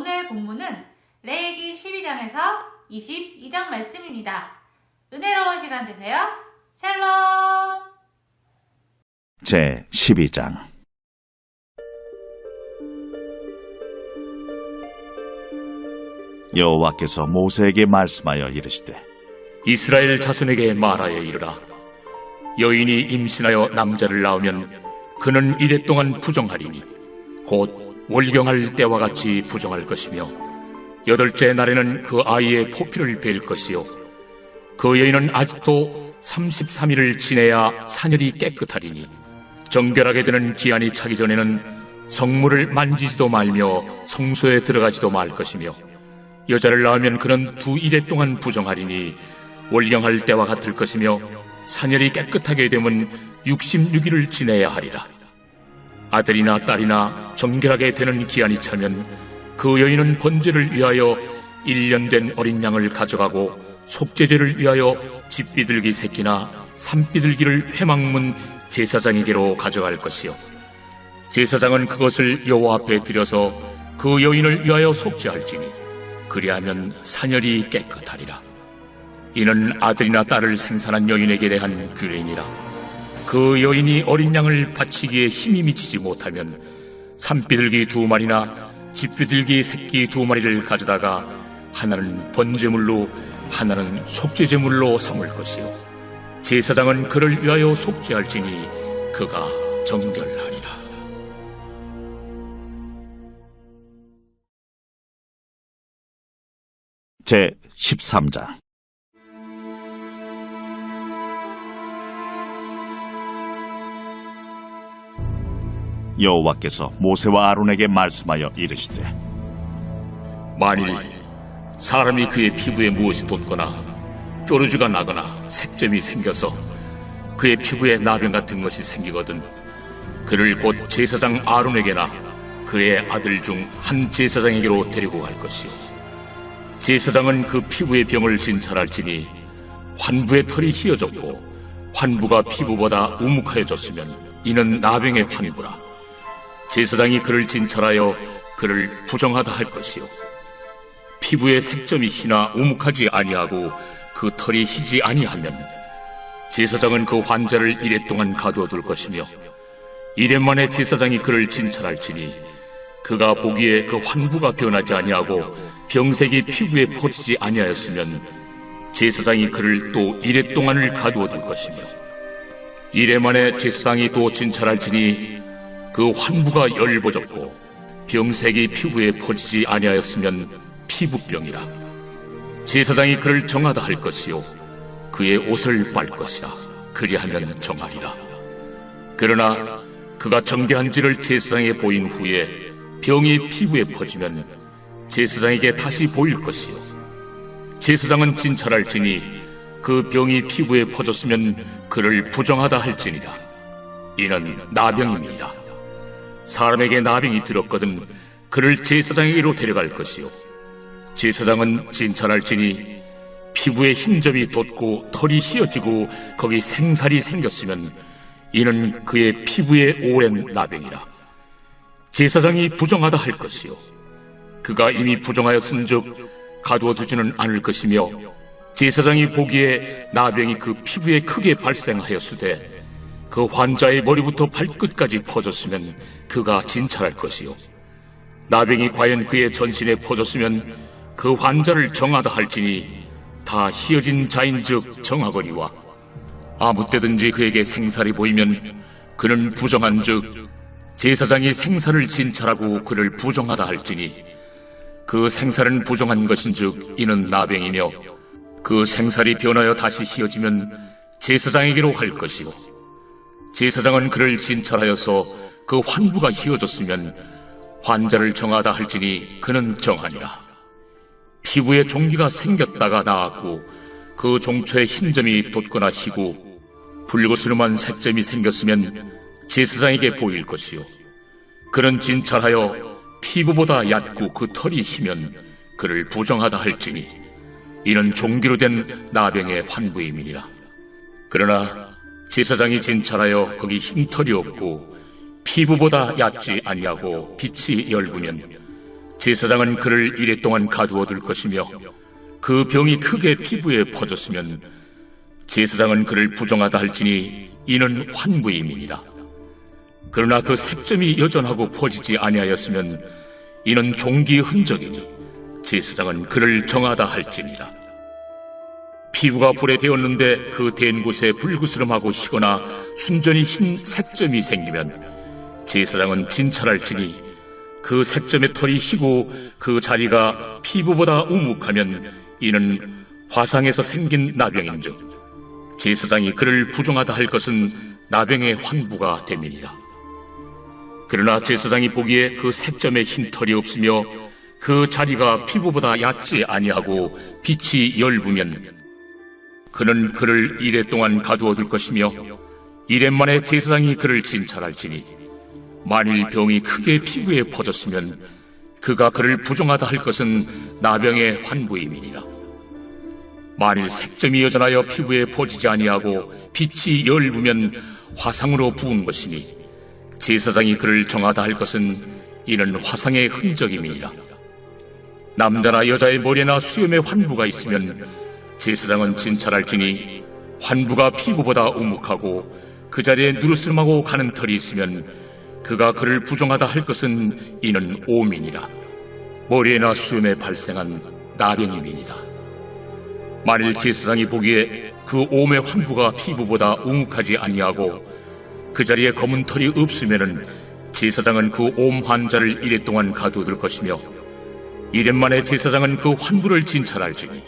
오늘 본문은 레위기 12장에서 22장 말씀입니다. 은혜로운 시간 되세요. 샬롬! 제 12장. 여호와께서 모세에게 말씀하여 이르시되 이스라엘 자손에게 말하여 이르라. 여인이 임신하여 남자를 낳으면 그는 이래 동안 부정하리니 곧 월경할 때와 같이 부정할 것이며 여덟째 날에는 그 아이의 포피를 벨 것이요 그 여인은 아직도 33일을 지내야 사녀리 깨끗하리니 정결하게 되는 기한이 차기 전에는 성물을 만지지도 말며 성소에 들어가지도 말 것이며 여자를 낳으면 그는 2일 동안 부정하리니 월경할 때와 같을 것이며 사녀리 깨끗하게 되면 66일을 지내야 하리라. 아들이나 딸이나 정결하게 되는 기한이 차면 그 여인은 번제를 위하여 1년 된 어린 양을 가져가고 속죄제를 위하여 집비둘기 새끼나 산비둘기를 회막문 제사장에게로 가져갈 것이요 제사장은 그것을 여호와 앞에 드려서 그 여인을 위하여 속죄할지니 그리하면 사녀리 깨끗하리라. 이는 아들이나 딸을 생산한 여인에게 대한 규례니라. 그 여인이 어린 양을 바치기에 힘이 미치지 못하면 산비둘기 2마리나 집비둘기 새끼 2마리를 가져다가 하나는 번제물로 하나는 속죄제물로 삼을 것이요 제사장은 그를 위하여 속죄할지니 그가 정결하리라. 제 13장. 여호와께서 모세와 아론에게 말씀하여 이르시되 만일 사람이 그의 피부에 무엇이 돋거나 뾰루지가 나거나 색점이 생겨서 그의 피부에 나병 같은 것이 생기거든 그를 곧 제사장 아론에게나 그의 아들 중 한 제사장에게로 데리고 갈 것이요 제사장은 그 피부의 병을 진찰할지니 환부의 털이 휘어졌고 환부가 피부보다 우묵하여졌으면 이는 나병의 환부라. 제사장이 그를 진찰하여 그를 부정하다 할 것이요 피부의 색점이 희나 우묵하지 아니하고 그 털이 희지 아니하면 제사장은 그 환자를 1회 동안 가두어 둘 것이며 1회 만에 제사장이 그를 진찰할지니 그가 보기에 그 환부가 변하지 아니하고 병색이 피부에 퍼지지 아니하였으면 제사장이 그를 또 1회 동안을 가두어 둘 것이며 1회 만에 제사장이 또 진찰할지니 그 환부가 열버졌고 병색이 피부에 퍼지지 아니하였으면 피부병이라. 제사장이 그를 정하다 할 것이요 그의 옷을 빨 것이라. 그리하면 정하리라. 그러나 그가 정결한지를 제사장에게 보인 후에 병이 피부에 퍼지면 제사장에게 다시 보일 것이요 제사장은 진찰할지니 그 병이 피부에 퍼졌으면 그를 부정하다 할지니라. 이는 나병입니다. 사람에게 나병이 들었거든 그를 제사장에게로 데려갈 것이요 제사장은 진찰할지니 피부에 흰점이 돋고 털이 휘어지고 거기 생살이 생겼으면 이는 그의 피부에 오랜 나병이라. 제사장이 부정하다 할 것이요 그가 이미 부정하였은즉 가두어 두지는 않을 것이며 제사장이 보기에 나병이 그 피부에 크게 발생하였으되 그 환자의 머리부터 발끝까지 퍼졌으면 그가 진찰할 것이요 나병이 과연 그의 전신에 퍼졌으면 그 환자를 정하다 할지니 다 희어진 자인즉 정하거니와 아무 때든지 그에게 생살이 보이면 그는 부정한즉 제사장이 생살을 진찰하고 그를 부정하다 할지니 그 생살은 부정한 것인즉 이는 나병이며 그 생살이 변하여 다시 희어지면 제사장에게로 갈 것이요 제사장은 그를 진찰하여서 그 환부가 희어졌으면 환자를 정하다 할지니 그는 정하니라. 피부에 종기가 생겼다가 나았고 그 종초에 흰점이 돋거나 희고 붉으스름한 색점이 생겼으면 제사장에게 보일 것이요 그는 진찰하여 피부보다 얕고 그 털이 희면 그를 부정하다 할지니 이는 종기로 된 나병의 환부임이니라. 그러나 제사장이 진찰하여 거기 흰 털이 없고 피부보다 얕지 아니하고 빛이 엷으면 제사장은 그를 이레 동안 가두어 둘 것이며 그 병이 크게 피부에 퍼졌으면 제사장은 그를 부정하다 할지니 이는 환부임이니라. 그러나 그 색점이 여전하고 퍼지지 아니하였으면 이는 종기의 흔적이니 제사장은 그를 정하다 할지니라. 피부가 불에 데었는데 그 댄 곳에 불그스름하고 희거나 순전히 흰 색점이 생기면 제사장은 진찰할지니 그 색점의 털이 희고 그 자리가 피부보다 우묵하면 이는 화상에서 생긴 나병인즉 제사장이 그를 부정하다 할 것은 나병의 환부가 됨이니라. 그러나 제사장이 보기에 그 색점에 흰 털이 없으며 그 자리가 피부보다 얕지 아니하고 빛이 엷으면 그는 그를 이레 동안 가두어 둘 것이며 이레 만에 제사장이 그를 진찰할지니 만일 병이 크게 피부에 퍼졌으면 그가 그를 부정하다 할 것은 나병의 환부임이니라. 만일 색점이 여전하여 피부에 퍼지지 아니하고 빛이 엷으면 화상으로 부은 것이니 제사장이 그를 정하다 할 것은 이는 화상의 흔적임이니라. 남자나 여자의 머리나 수염에 환부가 있으면 제사장은 진찰할지니 환부가 피부보다 우묵하고 그 자리에 누르스름하고 가는 털이 있으면 그가 그를 부정하다 할 것은 이는 오민이라. 머리에나 수염에 발생한 나병임이니라. 만일 제사장이 보기에 그 옴의 환부가 피부보다 우묵하지 아니하고 그 자리에 검은 털이 없으면은 제사장은 그 옴 환자를 이레 동안 가두어둘 것이며 이레 만에 제사장은 그 환부를 진찰할지니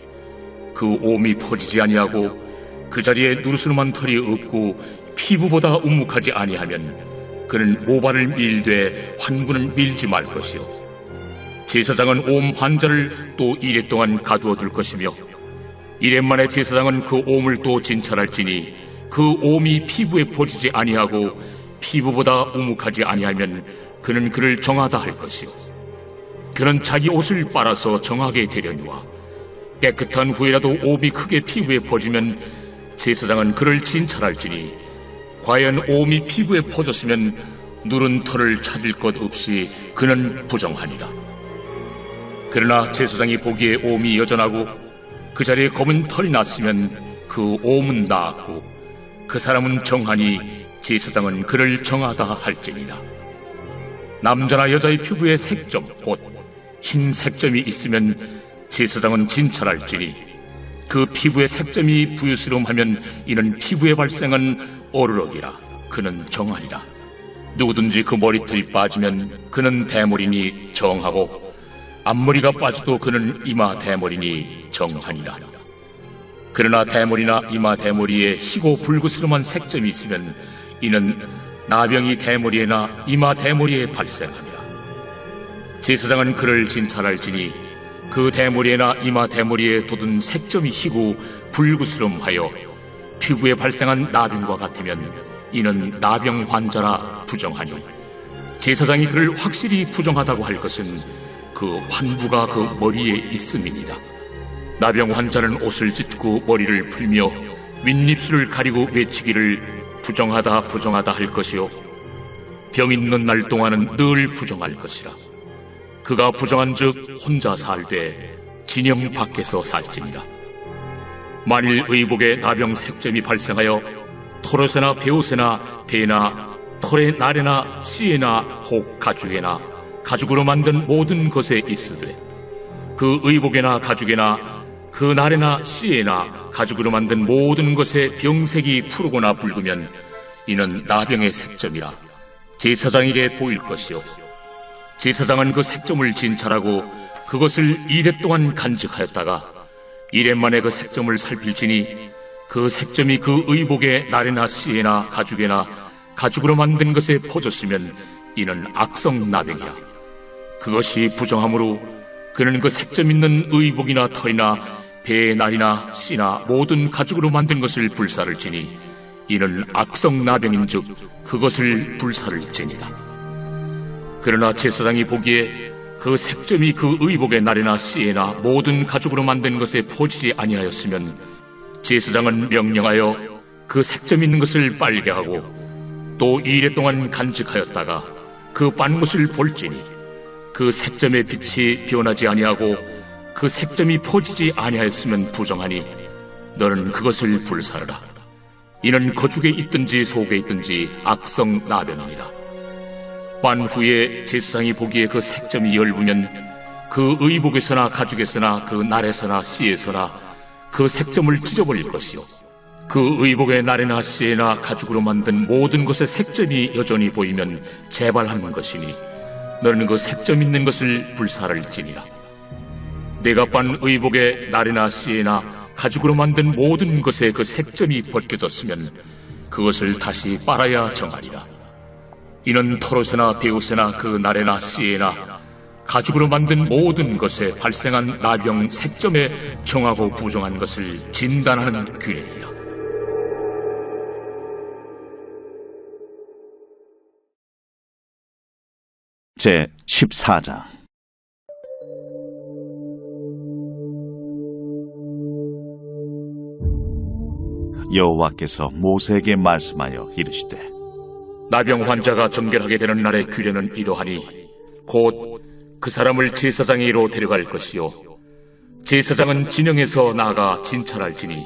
그 옴이 퍼지지 아니하고 그 자리에 누르스름한 털이 없고 피부보다 우묵하지 아니하면 그는 모발을 밀되 환부는 밀지 말 것이요 제사장은 옴 환자를 또 이레 동안 가두어둘 것이며 이레 만에 제사장은 그 옴을 또 진찰할지니 그 옴이 피부에 퍼지지 아니하고 피부보다 우묵하지 아니하면 그는 그를 정하다 할 것이요 그는 자기 옷을 빨아서 정하게 되려니와 깨끗한 후에라도 옴이 크게 피부에 퍼지면 제사장은 그를 진찰할지니 과연 옴이 피부에 퍼졌으면 누른 털을 찾을 것 없이 그는 부정하니라. 그러나 제사장이 보기에 옴이 여전하고 그 자리에 검은 털이 났으면 그 옴은 나았고 그 사람은 정하니 제사장은 그를 정하다 할지니라. 남자나 여자의 피부에 색점 곧 흰 색점이 있으면 제사장은 진찰할지니 그 피부에 색점이 부유스러움하면 이는 피부에 발생한 어르럭이라. 그는 정하리라. 누구든지 그 머리털이 빠지면 그는 대머리니 정하고 앞머리가 빠져도 그는 이마 대머리니 정하니라. 그러나 대머리나 이마 대머리에 희고 불그스름한 색점이 있으면 이는 나병이 대머리에나 이마 대머리에 발생하니라. 제사장은 그를 진찰할지니 그 대머리에나 이마 대머리에 돋은 색점이 희고 불그스름하여 피부에 발생한 나병과 같으면 이는 나병 환자라 부정하니 제사장이 그를 확실히 부정하다고 할 것은 그 환부가 그 머리에 있음이니라. 나병 환자는 옷을 찢고 머리를 풀며 윗입술을 가리고 외치기를 부정하다 부정하다 할 것이요 병 있는 날 동안은 늘 부정할 것이라. 그가 부정한즉 혼자 살되 진영 밖에서 살지니라. 만일 의복에 나병 색점이 발생하여 털옷에나 베옷에나 배나 털의 날에나 씨에나 혹 가죽에나 가죽으로 만든 모든 것에 있으되 그 의복에나 가죽에나 그 날에나 씨에나 가죽으로 만든 모든 것에 병색이 푸르거나 붉으면 이는 나병의 색점이라 제사장에게 보일 것이요 제사장은 그 색점을 진찰하고 그것을 이레 동안 간직하였다가 이레 만에 그 색점을 살필지니 그 색점이 그 의복의 날에나 씨에나 가죽에나 가죽으로 만든 것에 퍼졌으면 이는 악성 나병이야. 그것이 부정하므로 그는 그 색점 있는 의복이나 털이나 배의 날이나 씨나 모든 가죽으로 만든 것을 불사를 지니 이는 악성 나병인즉 그것을 불사를 지니라. 그러나 제사장이 보기에 그 색점이 그 의복의 날에나 씨에나 모든 가죽으로 만든 것에 퍼지지 아니하였으면 제사장은 명령하여 그 색점 있는 것을 빨게 하고 또 2일 동안 간직하였다가 그 빤 것을 볼지니 그 색점의 빛이 변하지 아니하고 그 색점이 퍼지지 아니하였으면 부정하니 너는 그것을 불사르라. 이는 거죽에 있든지 속에 있든지 악성 나병이니라. 빤 후에 제사장이 보기에 그 색점이 엷으면 그 의복에서나 가죽에서나 그 날에서나 씨에서나 그 색점을 찢어버릴 것이요, 그 의복의 날에나 씨에나 가죽으로 만든 모든 것의 색점이 여전히 보이면 재발하는 것이니 너는 그 색점 있는 것을 불사를지니라. 내가 빤 의복의 날에나 씨에나 가죽으로 만든 모든 것에 그 색점이 벗겨졌으면 그것을 다시 빨아야 정하리라. 이는 털옷에나 베옷에나 그 날에나 씨에나 가죽으로 만든 모든 것에 발생한 나병 색점에 정하고 부정한 것을 진단하는 규례이라. 제 14장. 여호와께서 모세에게 말씀하여 이르시되, 나병 환자가 정결하게 되는 날의 규례는 이러하니 곧 그 사람을 제사장에게로 데려갈 것이요, 제사장은 진영에서 나아가 진찰할지니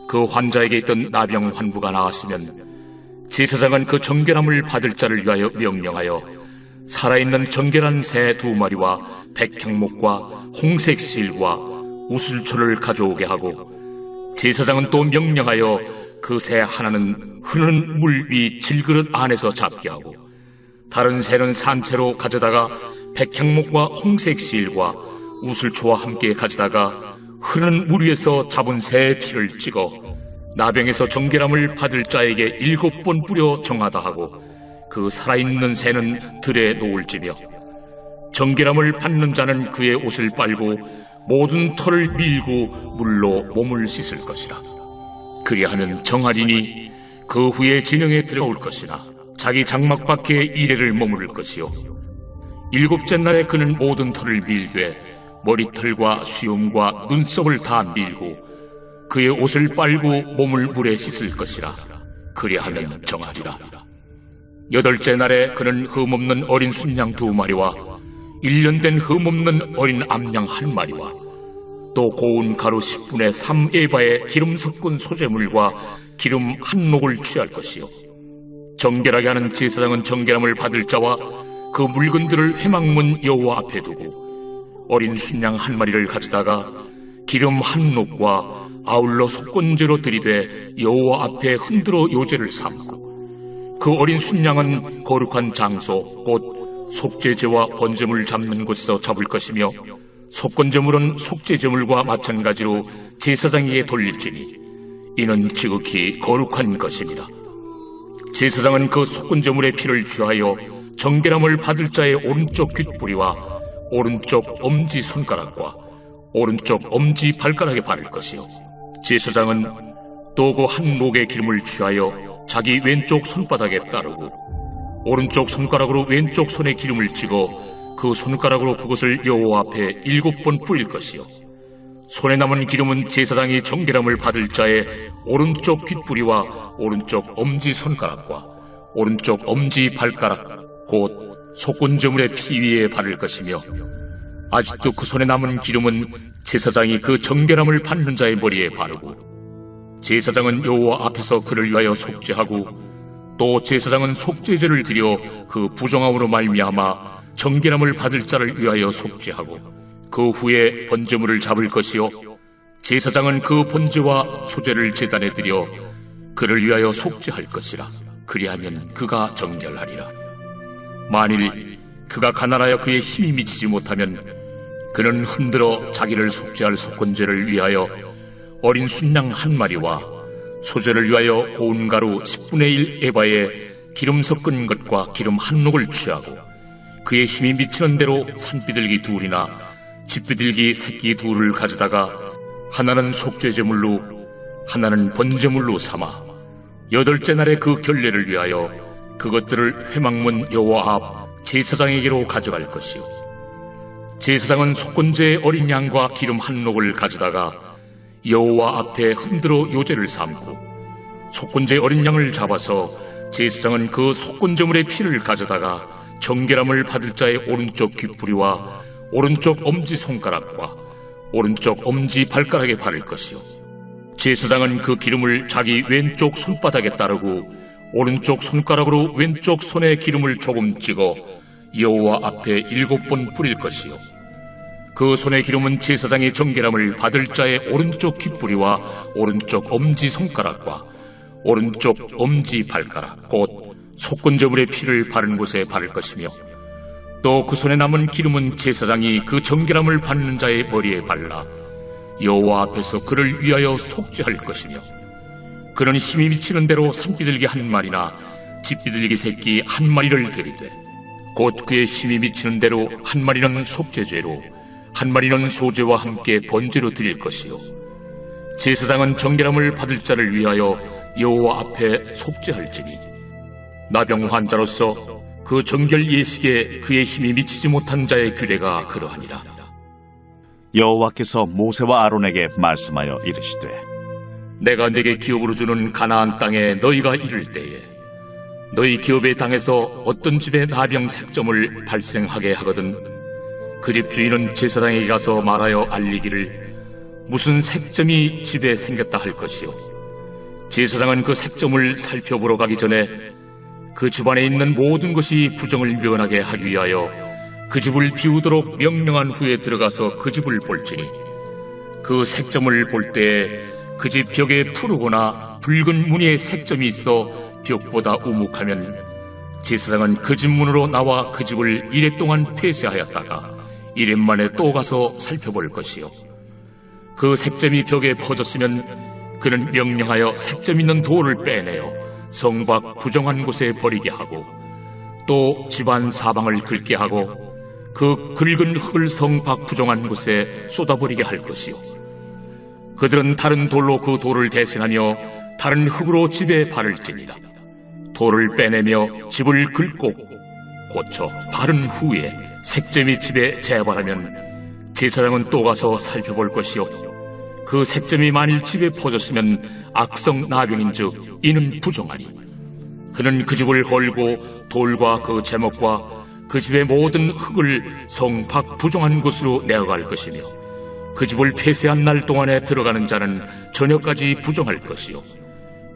그 환자에게 있던 나병 환부가 나았으면 제사장은 그 정결함을 받을 자를 위하여 명령하여 살아있는 정결한 새 2마리와 백향목과 홍색 실과 우슬초를 가져오게 하고, 제사장은 또 명령하여 그 새 하나는 흐르는 물 위 질그릇 안에서 잡게 하고, 다른 새는 산채로 가져다가 백향목과 홍색 실과 우슬초와 함께 가져다가 흐르는 물 위에서 잡은 새의 피를 찍어 나병에서 정결함을 받을 자에게 7번 뿌려 정하다 하고, 그 살아있는 새는 들에 놓을지며, 정결함을 받는 자는 그의 옷을 빨고 모든 털을 밀고 물로 몸을 씻을 것이라. 그리하면 정하리니 그 후에 진영에 들어올 것이나 자기 장막 밖에 이래를 머무를 것이요, 7째 날에 그는 모든 털을 밀되 머리털과 수염과 눈썹을 다 밀고 그의 옷을 빨고 몸을 물에 씻을 것이라. 그리하면 정하리라. 8째 날에 그는 흠없는 어린 순양 2마리와 1년 된 흠없는 어린 암양 1마리와 또 고운 가루 10분의 3에바의 기름 섞은 소재물과 기름 1녹을 취할 것이요, 정결하게 하는 제사장은 정결함을 받을 자와 그 물건들을 회막문 여호와 앞에 두고 어린 순양 1마리를 가져다가 기름 1녹과 아울러 속건제로 들이되 여호와 앞에 흔들어 요제를 삼고, 그 어린 순양은 거룩한 장소 곧 속죄제와 번제물 잡는 곳에서 잡을 것이며, 속건제물은 속죄제물과 마찬가지로 제사장에게 돌릴지니 이는 지극히 거룩한 것입니다. 제사장은 그 속건제물의 피를 취하여 정결함을 받을 자의 오른쪽 귓뿌리와 오른쪽 엄지손가락과 오른쪽 엄지발가락에 바를 것이요, 제사장은 또 그 1녹의 기름을 취하여 자기 왼쪽 손바닥에 따르고 오른쪽 손가락으로 왼쪽 손에 기름을 찍어 그 손가락으로 그것을 여호와 앞에 7번 뿌릴 것이요, 손에 남은 기름은 제사장이 정결함을 받을 자의 오른쪽 귓뿌리와 오른쪽 엄지손가락과 오른쪽 엄지발가락 곧 속건제물의 피 위에 바를 것이며, 아직도 그 손에 남은 기름은 제사장이 그 정결함을 받는 자의 머리에 바르고, 제사장은 여호와 앞에서 그를 위하여 속죄하고, 또 제사장은 속죄제를 드려 그 부정함으로 말미암아 정결함을 받을 자를 위하여 속죄하고, 그 후에 번제물을 잡을 것이요, 제사장은 그 번제와 소제를 제단에 드려 그를 위하여 속죄할 것이라. 그리하면 그가 정결하리라. 만일 그가 가난하여 그의 힘이 미치지 못하면 그는 흔들어 자기를 속죄할 속건제를 위하여 어린 순양 1마리와 소제를 위하여 고운 가루 10분의 1 에바에 기름 섞은 것과 기름 1녹을 취하고, 그의 힘이 미치는 대로 산비둘기 2이나 쥐비둘기 새끼 2를 가져다가 하나는 속죄제물로 하나는 번제물로 삼아 8째 날에 그 결례를 위하여 그것들을 회막문 여호와 앞 제사장에게로 가져갈 것이요, 제사장은 속건제의 어린 양과 기름 1녹을 가져다가 여호와 앞에 흔들어 요제를 삼고, 속건제의 어린 양을 잡아서 제사장은 그 속건제물의 피를 가져다가 정결함을 받을 자의 오른쪽 귓부리와 오른쪽 엄지손가락과 오른쪽 엄지발가락에 바를 것이요 제사장은 그 기름을 자기 왼쪽 손바닥에 따르고 오른쪽 손가락으로 왼쪽 손에 기름을 조금 찍어 여호와 앞에 7번 뿌릴 것이요 그 손의 기름은 제사장이 정결함을 받을 자의 오른쪽 귓부리와 오른쪽 엄지손가락과 오른쪽 엄지발가락 곧 속건저물의 피를 바른 곳에 바를 것이며 또 그 손에 남은 기름은 제사장이 그 정결함을 받는 자의 머리에 발라 여호와 앞에서 그를 위하여 속죄할 것이며 그는 힘이 미치는 대로 산비둘기 1마리나 집비둘기 새끼 1마리를 드리되 곧 그의 힘이 미치는 대로 1마리는 속죄죄로 1마리는 소제와 함께 번제로 드릴 것이요 제사장은 정결함을 받을 자를 위하여 여호와 앞에 속죄할지니 나병 환자로서 그 정결 예식에 그의 힘이 미치지 못한 자의 규례가 그러하니라. 여호와께서 모세와 아론에게 말씀하여 이르시되 내가 네게 기업으로 주는 가나안 땅에 너희가 이를 때에 너희 기업의 땅에서 어떤 집에 나병 색점을 발생하게 하거든 그 집 주인은 제사장에게 가서 말하여 알리기를 무슨 색점이 집에 생겼다 할 것이요 제사장은 그 색점을 살펴보러 가기 전에 그 집안에 있는 모든 것이 부정을 면하게 하기 위하여 그 집을 비우도록 명령한 후에 들어가서 그 집을 볼지니 그 색점을 볼 때에 그 집 벽에 푸르거나 붉은 무늬의 색점이 있어 벽보다 우묵하면 제사장은 그 집 문으로 나와 그 집을 1회 동안 폐쇄하였다가 1회 만에 또 가서 살펴볼 것이요 그 색점이 벽에 퍼졌으면 그는 명령하여 색점 있는 돌을 빼내어 성 밖 부정한 곳에 버리게 하고 또 집안 사방을 긁게 하고 그 긁은 흙을 성 밖 부정한 곳에 쏟아버리게 할 것이요 그들은 다른 돌로 그 돌을 대신하며 다른 흙으로 집에 바를지니라. 돌을 빼내며 집을 긁고 고쳐 바른 후에 색점이 집에 재발하면 제사장은 또 가서 살펴볼 것이요 그 색점이 만일 집에 퍼졌으면 악성 나병인즉 이는 부정하니 그는 그 집을 헐고 돌과 그 제목과 그 집의 모든 흙을 성 밖 부정한 곳으로 내어갈 것이며 그 집을 폐쇄한 날 동안에 들어가는 자는 저녁까지 부정할 것이요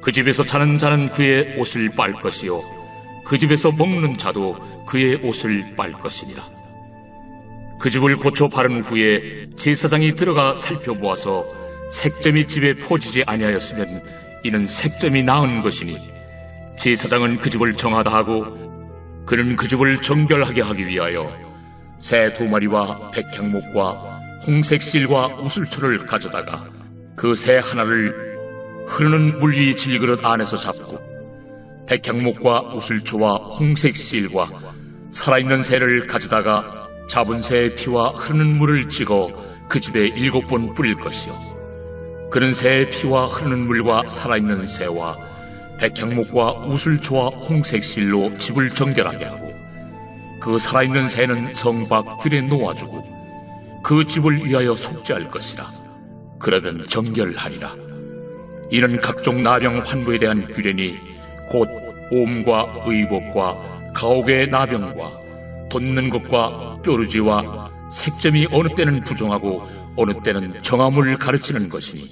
그 집에서 자는 자는 그의 옷을 빨 것이요 그 집에서 먹는 자도 그의 옷을 빨 것이니라. 그 집을 고쳐 바른 후에 제사장이 들어가 살펴보아서 색점이 집에 퍼지지 아니하였으면 이는 색점이 나은 것이니 제사장은 그 집을 정하다 하고 그는 그 집을 정결하게 하기 위하여 새 2마리와 백향목과 홍색 실과 우슬초를 가져다가 그 새 하나를 흐르는 물 위 질그릇 안에서 잡고 백향목과 우슬초와 홍색 실과 살아있는 새를 가져다가 잡은 새의 피와 흐르는 물을 찍어 그 집에 7번 뿌릴 것이요 그는 새의 피와 흐르는 물과 살아있는 새와 백향목과 우슬초와 홍색 실로 집을 정결하게 하고 그 살아있는 새는 성 밖 들에 놓아주고 그 집을 위하여 속죄할 것이라. 그러면 정결하리라. 이는 각종 나병 환부에 대한 규례니 곧 옴과 의복과 가옥의 나병과 돋는 것과 뾰루지와 색점이 어느 때는 부정하고 어느 때는 정함을 가르치는 것이니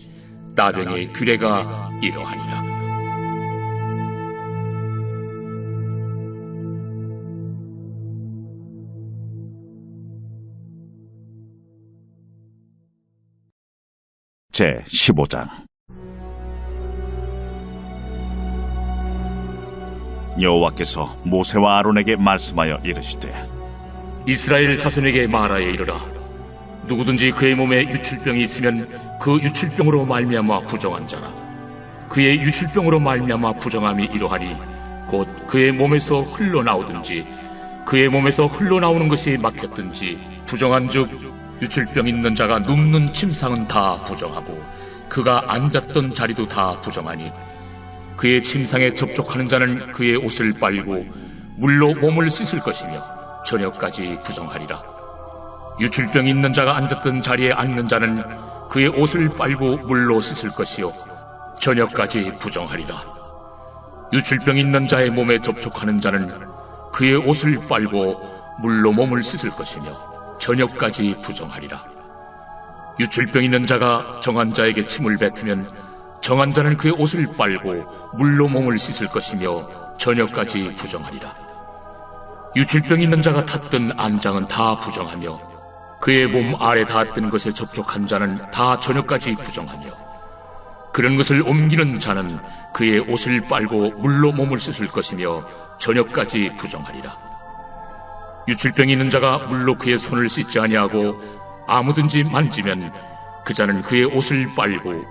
나병의 규례가 이러하니라. 제 15장 여호와께서 모세와 아론에게 말씀하여 이르시되 이스라엘 자손에게 말하여 이르라. 누구든지 그의 몸에 유출병이 있으면 그 유출병으로 말미암아 부정한 자라. 그의 유출병으로 말미암아 부정함이 이러하니 곧 그의 몸에서 흘러나오든지 그의 몸에서 흘러나오는 것이 막혔든지 부정한즉 유출병 있는 자가 눕는 침상은 다 부정하고 그가 앉았던 자리도 다 부정하니 그의 침상에 접촉하는 자는 그의 옷을 빨고 물로 몸을 씻을 것이며 저녁까지 부정하리라. 유출병이 있는 자가 앉았던 자리에 앉는 자는 그의 옷을 빨고 물로 씻을 것이요 저녁까지 부정하리라. 유출병이 있는 자의 몸에 접촉하는 자는 그의 옷을 빨고 물로 몸을 씻을 것이며 저녁까지 부정하리라. 유출병 있는 자가 정한 자에게 침을 뱉으면 정한 자는 그의 옷을 빨고 물로 몸을 씻을 것이며 저녁까지 부정하리라. 유출병 있는 자가 탔던 안장은 다 부정하며 그의 몸 아래 닿았던 것에 접촉한 자는 다 저녁까지 부정하며 그런 것을 옮기는 자는 그의 옷을 빨고 물로 몸을 씻을 것이며 저녁까지 부정하리라. 유출병이 있는 자가 물로 그의 손을 씻지 아니하고 아무든지 만지면 그 자는 그의 옷을 빨고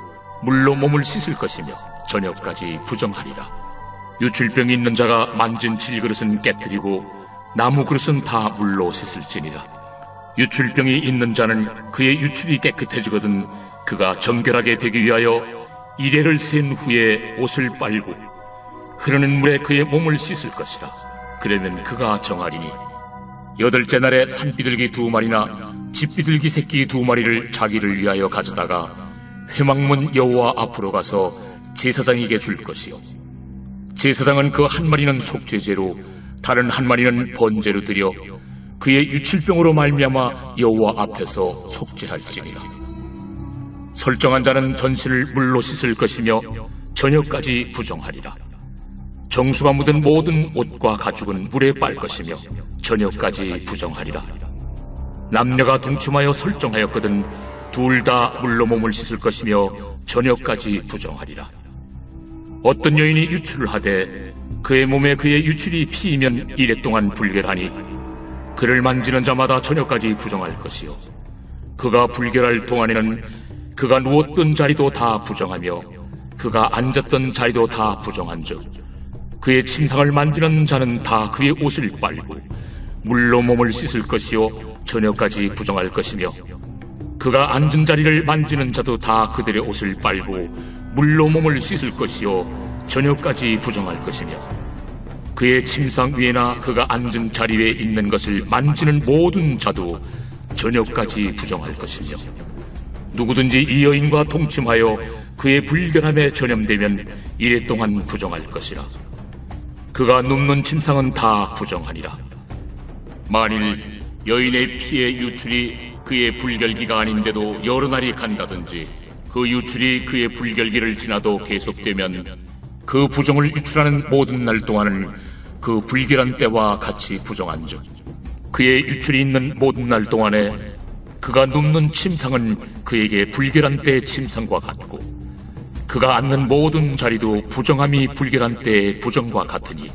물로 몸을 씻을 것이며 저녁까지 부정하리라. 유출병이 있는 자가 만진 질그릇은 깨뜨리고 나무 그릇은 다 물로 씻을지니라. 유출병이 있는 자는 그의 유출이 깨끗해지거든 그가 정결하게 되기 위하여 이레를 센 후에 옷을 빨고 흐르는 물에 그의 몸을 씻을 것이라. 그러면 그가 정하리니 여덟째 날에 산비둘기 2마리나 집비둘기 새끼 2마리를 자기를 위하여 가져다가 회막문 여호와 앞으로 가서 제사장에게 줄 것이요 제사장은 그 한 마리는 속죄제로 다른 한 마리는 번제로 드려 그의 유출병으로 말미암아 여호와 앞에서 속죄할지니라. 설정한 자는 전신을 물로 씻을 것이며 저녁까지 부정하리라. 정수가 묻은 모든 옷과 가죽은 물에 빨 것이며 저녁까지 부정하리라. 남녀가 동침하여 설정하였거든 둘 다 물로 몸을 씻을 것이며 저녁까지 부정하리라. 어떤 여인이 유출을 하되 그의 몸에 그의 유출이 피이면 이래 동안 불결하니 그를 만지는 자마다 저녁까지 부정할 것이요 그가 불결할 동안에는 그가 누웠던 자리도 다 부정하며 그가 앉았던 자리도 다 부정한즉 그의 침상을 만지는 자는 다 그의 옷을 빨고 물로 몸을 씻을 것이요 저녁까지 부정할 것이며 그가 앉은 자리를 만지는 자도 다 그들의 옷을 빨고 물로 몸을 씻을 것이요 저녁까지 부정할 것이며 그의 침상 위에나 그가 앉은 자리 위에 있는 것을 만지는 모든 자도 저녁까지 부정할 것이며 누구든지 이 여인과 동침하여 그의 불결함에 전염되면 이래 동안 부정할 것이라. 그가 눕는 침상은 다 부정하니라. 만일 여인의 피의 유출이 그의 불결기가 아닌데도 여러 날이 간다든지 그 유출이 그의 불결기를 지나도 계속되면 그 부정을 유출하는 모든 날 동안은 그 불결한 때와 같이 부정한즉 그의 유출이 있는 모든 날 동안에 그가 눕는 침상은 그에게 불결한 때의 침상과 같고 그가 앉는 모든 자리도 부정함이 불결한 때의 부정과 같으니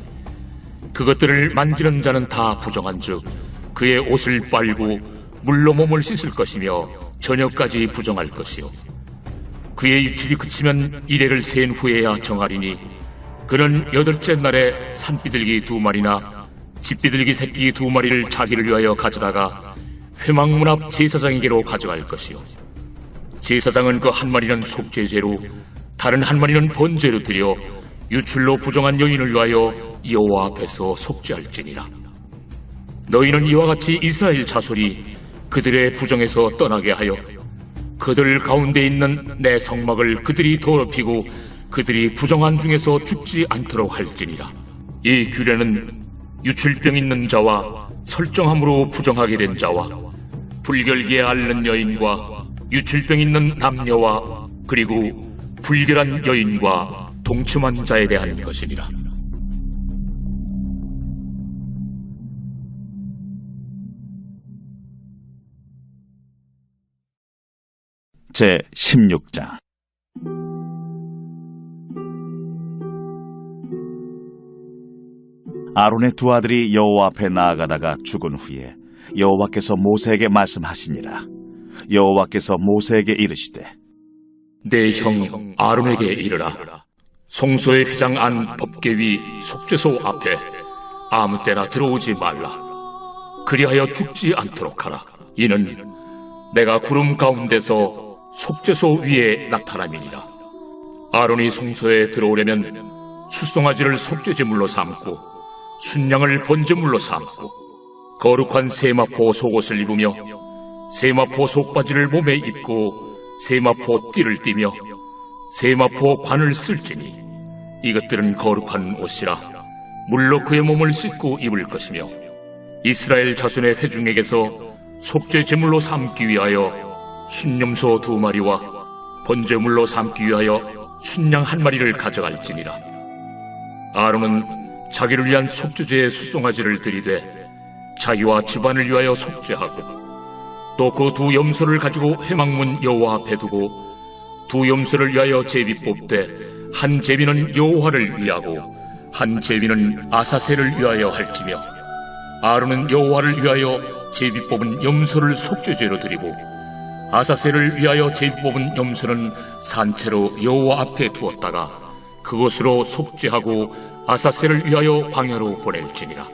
그것들을 만지는 자는 다 부정한즉 그의 옷을 빨고 물로 몸을 씻을 것이며 저녁까지 부정할 것이요 그의 유출이 그치면 이레를 센 후에야 정하리니 그는 여덟째 날에 산비둘기 2마리나 집비둘기 새끼 2마리를 자기를 위하여 가져다가 회막문 앞 제사장에게로 가져갈 것이요 제사장은 그 한 마리는 속죄제로 다른 한 마리는 번제로 드려 유출로 부정한 여인을 위하여 여호와 앞에서 속죄할지니라. 너희는 이와 같이 이스라엘 자손이 그들의 부정에서 떠나게 하여 그들 가운데 있는 내 성막을 그들이 더럽히고 그들이 부정한 중에서 죽지 않도록 할지니라. 이 규례는 유출병 있는 자와 설정함으로 부정하게 된 자와 불결기에 앓는 여인과 유출병 있는 남녀와 그리고 불결한 여인과 동침한 자에 대한 것이니라. 제 16장 아론의 두 아들이 여호와 앞에 나아가다가 죽은 후에 여호와께서 모세에게 말씀하시니라. 여호와께서 모세에게 이르시되 내 형 아론에게 이르라. 송소의 휘장 안 법궤 위 속죄소 앞에 아무 때나 들어오지 말라. 그리하여 죽지 않도록 하라. 이는 내가 구름 가운데서 속죄소 위에 나타남이니라. 아론이 송소에 들어오려면 숫송아지를 속죄제물로 삼고 순양을 번제물로 삼고 거룩한 세마포 속옷을 입으며 세마포 속바지를 몸에 입고 세마포 띠를 띠며 세마포 관을 쓸지니 이것들은 거룩한 옷이라. 물로 그의 몸을 씻고 입을 것이며 이스라엘 자손의 회중에게서 속죄 제물로 삼기 위하여 순염소 2마리와 번제물로 삼기 위하여 순양 1마리를 가져갈지니라. 아론은 자기를 위한 속죄제의 수송아지를 들이되 자기와 집안을 위하여 속죄하고 또 그 2 염소를 가지고 회막문 여호와 앞에 두고 2 염소를 위하여 제비 뽑되 한 제비는 여호와를 위하고 한 제비는 아사셀을 위하여 할지며 아론은 여호와를 위하여 제비 뽑은 염소를 속죄제로 드리고 아사셀을 위하여 제비 뽑은 염소는 산채로 여호와 앞에 두었다가 그것으로 속죄하고 아사셀을 위하여 광야로 보낼지니라.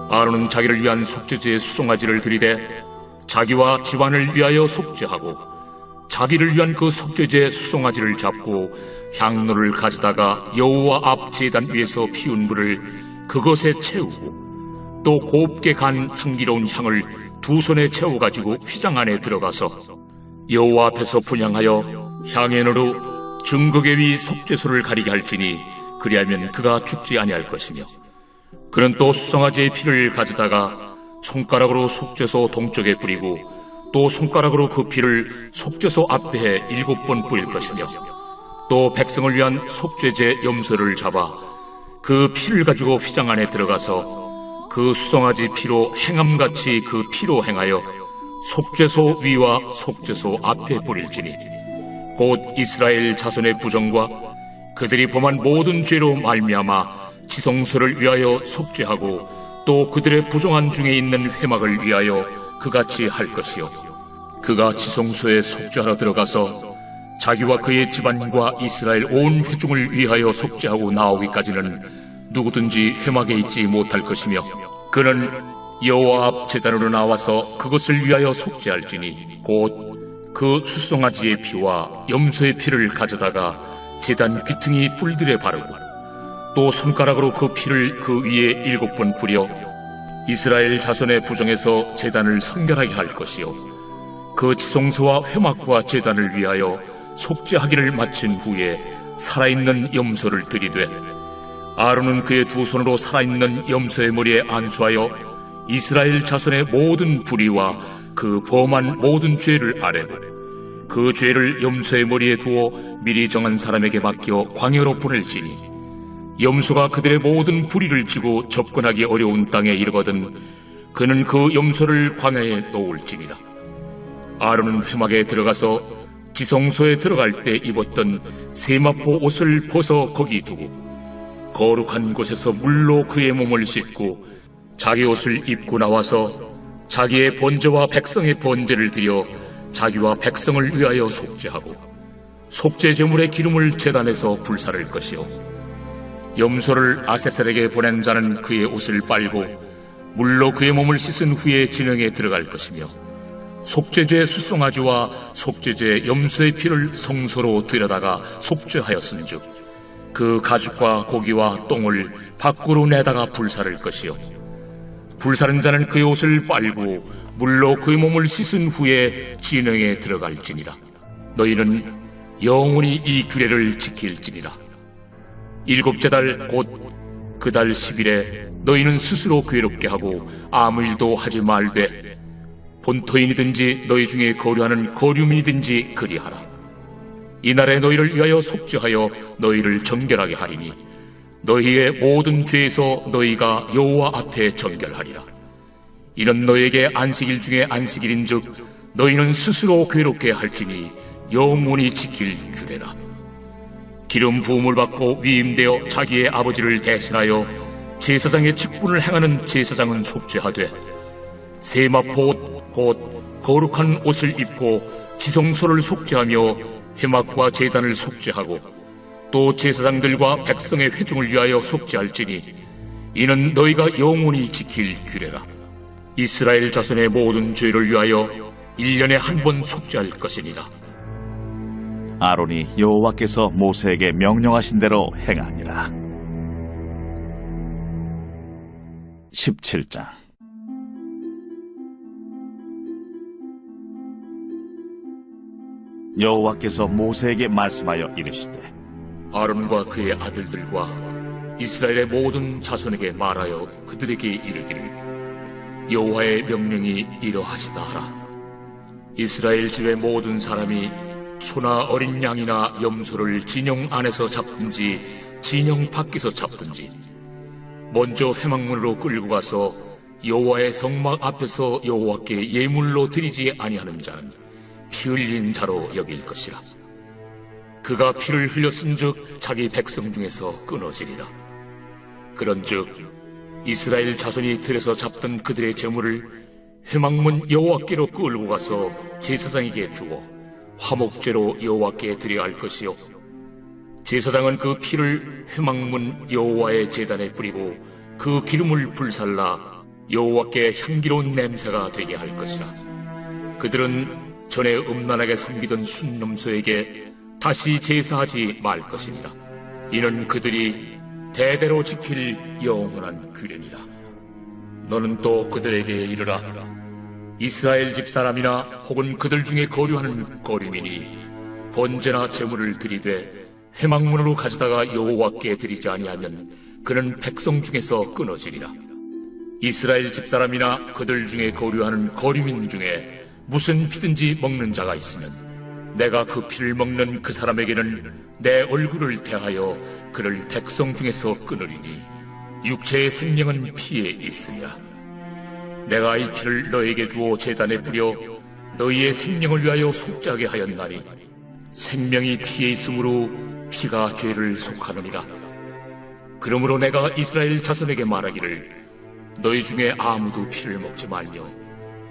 아론은 자기를 위한 속죄제의 수송아지를 드리되 자기와 집안을 위하여 속죄하고 자기를 위한 그 속죄제의 수송아지를 잡고 향로를 가져다가 여호와 앞 제단 위에서 피운 불을 그것에 채우고 또 곱게 간 향기로운 향을 2 손에 채워가지고 휘장 안에 들어가서 여호와 앞에서 분향하여 향연으로 증거계 위 속죄소를 가리게 할지니 그리하면 그가 죽지 아니할 것이며 그는 또 수송아지의 피를 가져다가 손가락으로 속죄소 동쪽에 뿌리고 또 손가락으로 그 피를 속죄소 앞에 7번 뿌릴 것이며 또 백성을 위한 속죄제 염소를 잡아 그 피를 가지고 휘장 안에 들어가서 그 수송아지 피로 행함같이 그 피로 행하여 속죄소 위와 속죄소 앞에 뿌릴지니 곧 이스라엘 자손의 부정과 그들이 범한 모든 죄로 말미암아 지성소를 위하여 속죄하고 또 그들의 부정한 중에 있는 회막을 위하여 그같이 할 것이요 그가 지성소에 속죄하러 들어가서 자기와 그의 집안과 이스라엘 온 회중을 위하여 속죄하고 나오기까지는 누구든지 회막에 있지 못할 것이며 그는 여호와 앞 제단으로 나와서 그것을 위하여 속죄할지니 곧 그 수송아지의 피와 염소의 피를 가져다가 제단 귀퉁이 뿔들에 바르고 또 손가락으로 그 피를 그 위에 7번 뿌려 이스라엘 자손의 부정에서 제단을 성결하게 할 것이요 그 지성소와 회막과 제단을 위하여 속죄하기를 마친 후에 살아있는 염소를 들이되 아론은 그의 2 손으로 살아있는 염소의 머리에 안수하여 이스라엘 자손의 모든 불의와 그 범한 모든 죄를 아뢰고 그 죄를 염소의 머리에 두어 미리 정한 사람에게 맡겨 광야로 보낼지니 염소가 그들의 모든 불의를 지고 접근하기 어려운 땅에 이르거든 그는 그 염소를 광야에 놓을지니라. 아론은 회막에 들어가서 지성소에 들어갈 때 입었던 세마포 옷을 벗어 거기 두고 거룩한 곳에서 물로 그의 몸을 씻고 자기 옷을 입고 나와서 자기의 번제와 백성의 번제를 드려 자기와 백성을 위하여 속죄하고 속죄 제물의 기름을 제단에서 불사를 것이요 염소를 아세셀에게 보낸 자는 그의 옷을 빨고 물로 그의 몸을 씻은 후에 진영에 들어갈 것이며 속죄제 수송아지와 속죄제 염소의 피를 성소로 들여다가 속죄하였은즉 그 가죽과 고기와 똥을 밖으로 내다가 불사를 것이요 불사른 자는 그의 옷을 빨고 물로 그의 몸을 씻은 후에 진영에 들어갈지니라. 너희는 영원히 이 규례를 지킬지니라. 7째 달 곧 그 달 10일에 너희는 스스로 괴롭게 하고 아무 일도 하지 말되 본토인이든지 너희 중에 거류하는 거류민이든지 그리하라. 이날에 너희를 위하여 속죄하여 너희를 정결하게 하리니 너희의 모든 죄에서 너희가 여호와 앞에 정결하리라. 이는 너희에게 안식일 중에 안식일인즉 너희는 스스로 괴롭게 할지니 영원히 지킬 규례라. 기름 부음을 받고 위임되어 자기의 아버지를 대신하여 제사장의 직분을 행하는 제사장은 속죄하되 세마포 옷 곧 거룩한 옷을 입고 지성소를 속죄하며 회막과 제단을 속죄하고 또 제사장들과 백성의 회중을 위하여 속죄할지니 이는 너희가 영원히 지킬 규례라. 이스라엘 자손의 모든 죄를 위하여 1년에 한 번 속죄할 것이니라. 아론이 여호와께서 모세에게 명령하신 대로 행하니라. 17장 여호와께서 모세에게 말씀하여 이르시되 아론과 그의 아들들과 이스라엘의 모든 자손에게 말하여 그들에게 이르기를 여호와의 명령이 이러하시다 하라. 이스라엘 집의 모든 사람이 소나 어린 양이나 염소를 진영 안에서 잡든지 진영 밖에서 잡든지 먼저 회막문으로 끌고 가서 여호와의 성막 앞에서 여호와께 예물로 드리지 아니하는 자는 피 흘린 자로 여길 것이라. 그가 피를 흘렸은즉 자기 백성 중에서 끊어지리라. 그런즉 이스라엘 자손이 들에서 잡던 그들의 재물을 회막문 여호와께로 끌고 가서 제사장에게 주어 화목제로 여호와께 드려야 할 것이요, 제사장은 그 피를 회막문 여호와의 제단에 뿌리고 그 기름을 불살라 여호와께 향기로운 냄새가 되게 할 것이라. 그들은 전에 음란하게 섬기던 순념소에게 다시 제사하지 말 것이니라. 이는 그들이 대대로 지킬 영원한 규례니라. 너는 또 그들에게 이르라. 이스라엘 집 사람이나 혹은 그들 중에 거류하는 거류민이 번제나 제물을 드리되 회막문으로 가져다가 여호와께 드리지 아니하면 그는 백성 중에서 끊어지리라. 이스라엘 집 사람이나 그들 중에 거류하는 거류민 중에 무슨 피든지 먹는 자가 있으면 내가 그 피를 먹는 그 사람에게는 내 얼굴을 대하여 그를 백성 중에서 끊으리니 육체의 생명은 피에 있으니라. 내가 이 피를 너에게 주어 제단에 뿌려 너희의 생명을 위하여 속죄하게 하였나니 생명이 피에 있으므로 피가 죄를 속하느니라. 그러므로 내가 이스라엘 자손에게 말하기를 너희 중에 아무도 피를 먹지 말며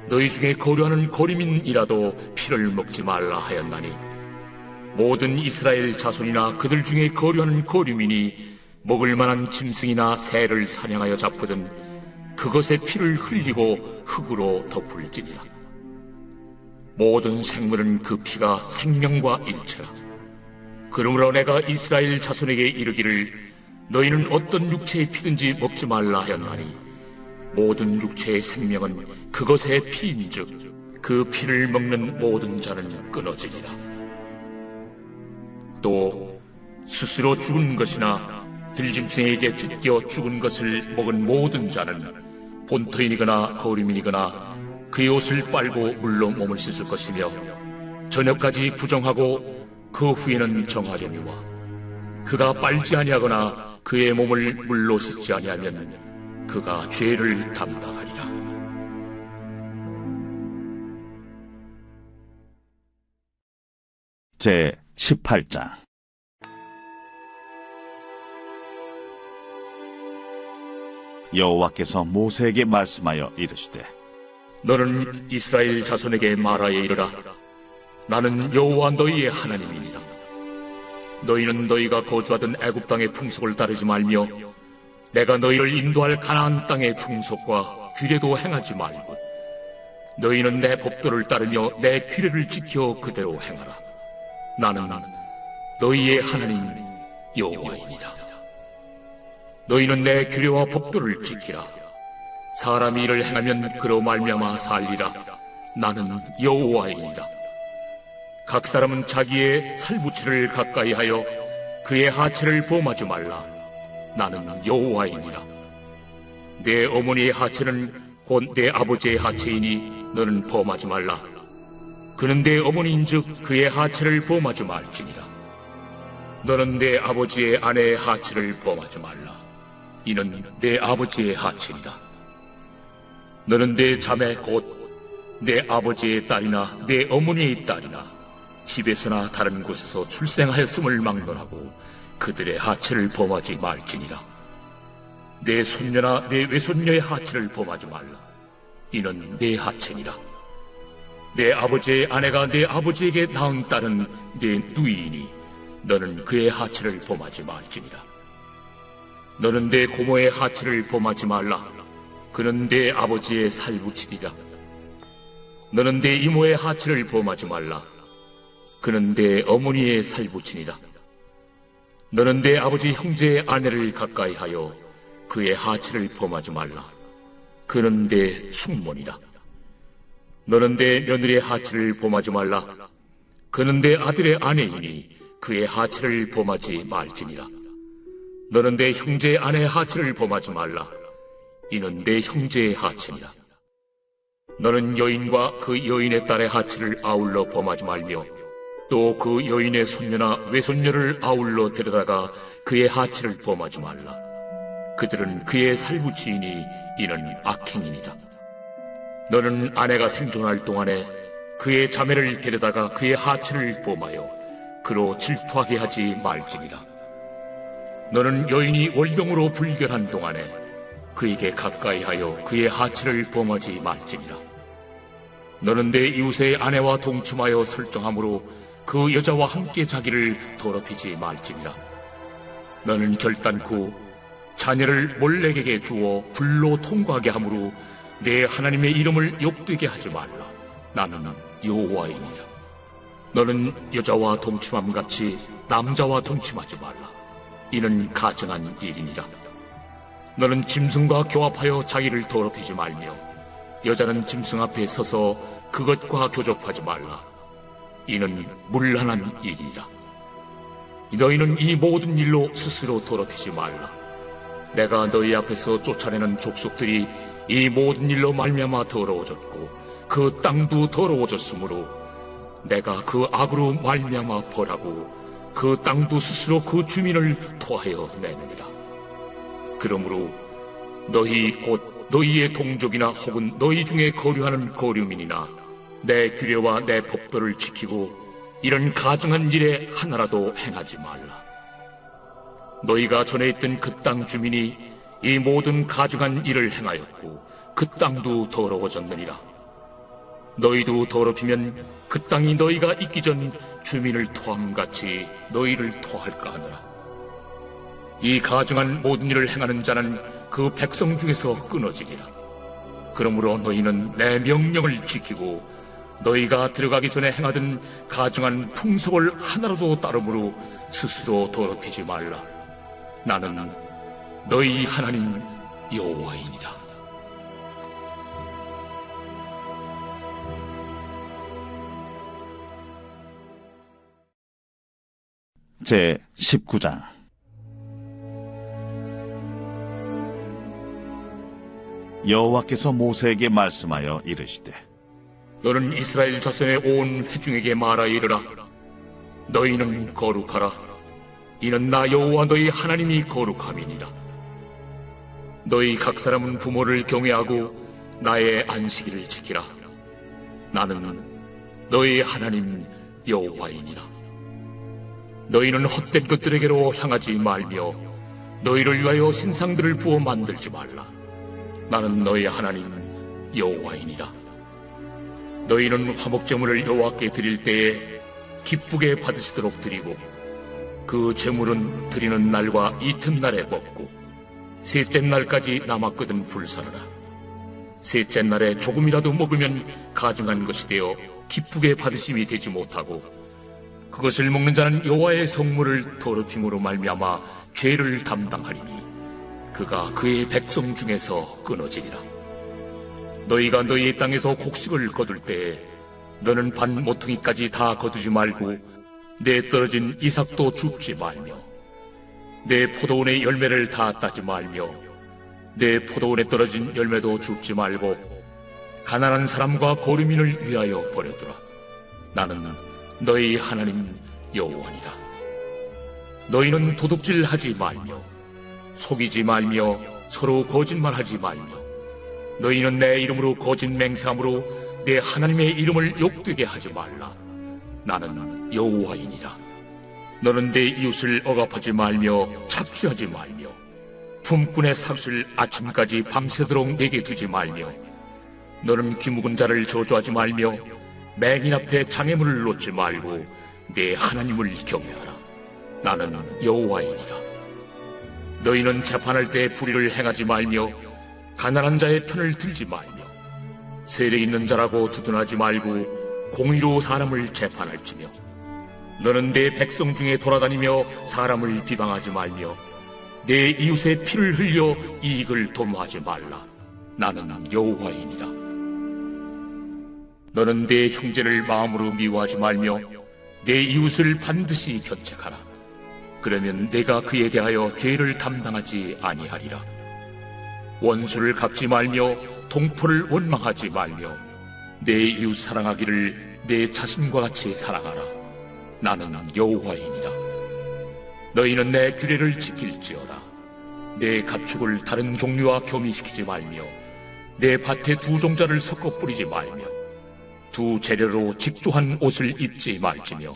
너희 중에 거류하는 거류민이라도 피를 먹지 말라 하였나니 모든 이스라엘 자손이나 그들 중에 거류하는 거류민이 먹을 만한 짐승이나 새를 사냥하여 잡거든 그것의 피를 흘리고 흙으로 덮을지니라. 모든 생물은 그 피가 생명과 일체라. 그러므로 내가 이스라엘 자손에게 이르기를 너희는 어떤 육체의 피든지 먹지 말라 하였나니 모든 육체의 생명은 그것의 피인즉 그 피를 먹는 모든 자는 끊어지리라. 또 스스로 죽은 것이나 들짐승에게 찢겨 죽은 것을 먹은 모든 자는 본토인이거나 거류민이거나 그의 옷을 빨고 물로 몸을 씻을 것이며 저녁까지 부정하고 그 후에는 정하려니와 그가 빨지 아니하거나 그의 몸을 물로 씻지 아니하면 그가 죄를 담당하리라. 제 18장. 여호와께서 모세에게 말씀하여 이르시되 너는 이스라엘 자손에게 말하여 이르라. 나는 여호와 너희의 하나님이니라. 너희는 너희가 거주하던 애굽 땅의 풍속을 따르지 말며 내가 너희를 인도할 가나안 땅의 풍속과 규례도 행하지 말고 너희는 내 법도를 따르며 내 규례를 지켜 그대로 행하라. 나는 너희의 하나님 여호와이니라. 너희는 내 규례와 법도를 지키라. 사람이 이를 행하면 그로 말미암아 살리라. 나는 여호와이니라. 각 사람은 자기의 살부치를 가까이 하여 그의 하체를 범하지 말라. 나는 여호와이니라. 내 어머니의 하체는 곧 내 아버지의 하체이니 너는 범하지 말라. 그는 내 어머니인즉 그의 하체를 범하지 말지니라. 너는 내 아버지의 아내의 하체를 범하지 말라. 이는 내 아버지의 하체니라. 너는 내 자매 곧 내 아버지의 딸이나 내 어머니의 딸이나 집에서나 다른 곳에서 출생하였음을 막론하고 그들의 하체를 범하지 말지니라. 내 손녀나 내 외손녀의 하체를 범하지 말라. 이는 내 하체니라. 내 아버지의 아내가 내 아버지에게 낳은 딸은 내 누이이니 너는 그의 하체를 범하지 말지니라. 너는 내 고모의 하체를 범하지 말라. 그는 내 아버지의 살부치리라. 너는 내 이모의 하체를 범하지 말라. 그는 내 어머니의 살부치니라. 너는 내 아버지 형제의 아내를 가까이 하여 그의 하체를 범하지 말라. 그는 내 숙모니라. 너는 내 며느리의 하체를 범하지 말라. 그는 내 아들의 아내이니 그의 하체를 범하지 말지니라. 너는 내 형제의 아내의 하체를 범하지 말라. 이는 내 형제의 하체니라. 너는 여인과 그 여인의 딸의 하체를 아울러 범하지 말며 또 그 여인의 손녀나 외손녀를 아울러 데려다가 그의 하체를 범하지 말라. 그들은 그의 살부치이니 이는 악행이니라. 너는 아내가 생존할 동안에 그의 자매를 데려다가 그의 하체를 범하여 그로 질투하게 하지 말지니라. 너는 여인이 월경으로 불결한 동안에 그에게 가까이하여 그의 하체를 범하지 말지니라. 너는 내 이웃의 아내와 동침하여 설정함으로 그 여자와 함께 자기를 더럽히지 말지니라. 너는 결단코 자녀를 몰렉에게 주어 불로 통과하게 함으로 내 하나님의 이름을 욕되게 하지 말라. 나는 여호와이니라. 너는 여자와 동침함같이 남자와 동침하지 말라. 이는 가증한 일이니라. 너는 짐승과 교합하여 자기를 더럽히지 말며 여자는 짐승 앞에 서서 그것과 교접하지 말라. 이는 문란한 일이라. 너희는 이 모든 일로 스스로 더럽히지 말라. 내가 너희 앞에서 쫓아내는 족속들이 이 모든 일로 말미암아 더러워졌고 그 땅도 더러워졌으므로 내가 그 악으로 말미암아 벌하고 그 땅도 스스로 그 주민을 토하여 내느니라. 그러므로 너희 곧 너희의 동족이나 혹은 너희 중에 거류하는 거류민이나 내 규례와 내 법도를 지키고 이런 가증한 일에 하나라도 행하지 말라. 너희가 전에 있던 그 땅 주민이 이 모든 가증한 일을 행하였고 그 땅도 더러워졌느니라. 너희도 더럽히면 그 땅이 너희가 있기 전 주민을 토함같이 너희를 토할까 하노라. 이 가증한 모든 일을 행하는 자는 그 백성 중에서 끊어지리라. 그러므로 너희는 내 명령을 지키고 너희가 들어가기 전에 행하던 가증한 풍속을 하나라도 따름으로 스스로 더럽히지 말라. 나는 너희 하나님 여호와이니라. 제 19장. 여호와께서 모세에게 말씀하여 이르시되 너는 이스라엘 자손의 온 회중에게 말하여 이르라. 너희는 거룩하라. 이는 나 여호와 너희 하나님이 거룩함이니라. 너희 각 사람은 부모를 경외하고 나의 안식일을 지키라. 나는 너희 하나님 여호와이니라. 너희는 헛된 것들에게로 향하지 말며 너희를 위하여 신상들을 부어 만들지 말라. 나는 너희 하나님 여호와이니라. 너희는 화목제물을 여호와께 드릴 때에 기쁘게 받으시도록 드리고 그 제물은 드리는 날과 이튿날에 먹고 셋째 날까지 남았거든 불사르라. 셋째 날에 조금이라도 먹으면 가증한 것이 되어 기쁘게 받으심이 되지 못하고 그것을 먹는 자는 여호와의 성물을 더럽힘으로 말미암아 죄를 담당하리니 그가 그의 백성 중에서 끊어지리라. 너희가 너희의 땅에서 곡식을 거둘 때에 너는 반 모퉁이까지 다 거두지 말고 내 떨어진 이삭도 줍지 말며 내 포도원의 열매를 다 따지 말며 내 포도원에 떨어진 열매도 줍지 말고 가난한 사람과 거류민을 위하여 버려두라. 나는 너희 하나님 여호와니라. 너희는 도둑질하지 말며 속이지 말며 서로 거짓말하지 말며 너희는 내 이름으로 거짓 맹세함으로 내 하나님의 이름을 욕되게 하지 말라. 나는 여호와이니라. 너는 내 이웃을 억압하지 말며 착취하지 말며 품꾼의 삭슬 아침까지 밤새도록 내게 두지 말며 너는 귀묵은 자를 저주하지 말며 맹인 앞에 장애물을 놓지 말고 내 하나님을 경외하라. 나는 여호와이니라. 너희는 재판할 때 불의를 행하지 말며 가난한 자의 편을 들지 말며 세례 있는 자라고 두둔하지 말고 공의로 사람을 재판할지며 너는 내 백성 중에 돌아다니며 사람을 비방하지 말며 내 이웃의 피를 흘려 이익을 도모하지 말라. 나는 여호와이니라. 너는 내 형제를 마음으로 미워하지 말며 내 이웃을 반드시 견책하라. 그러면 내가 그에 대하여 죄를 담당하지 아니하리라. 원수를 갚지 말며 동포를 원망하지 말며 내 이웃 사랑하기를 내 자신과 같이 사랑하라. 나는 여호와이니라. 너희는 내 규례를 지킬지어다. 내 가축을 다른 종류와 교미시키지 말며 내 밭에 두 종자를 섞어 뿌리지 말며 두 재료로 직조한 옷을 입지 말지며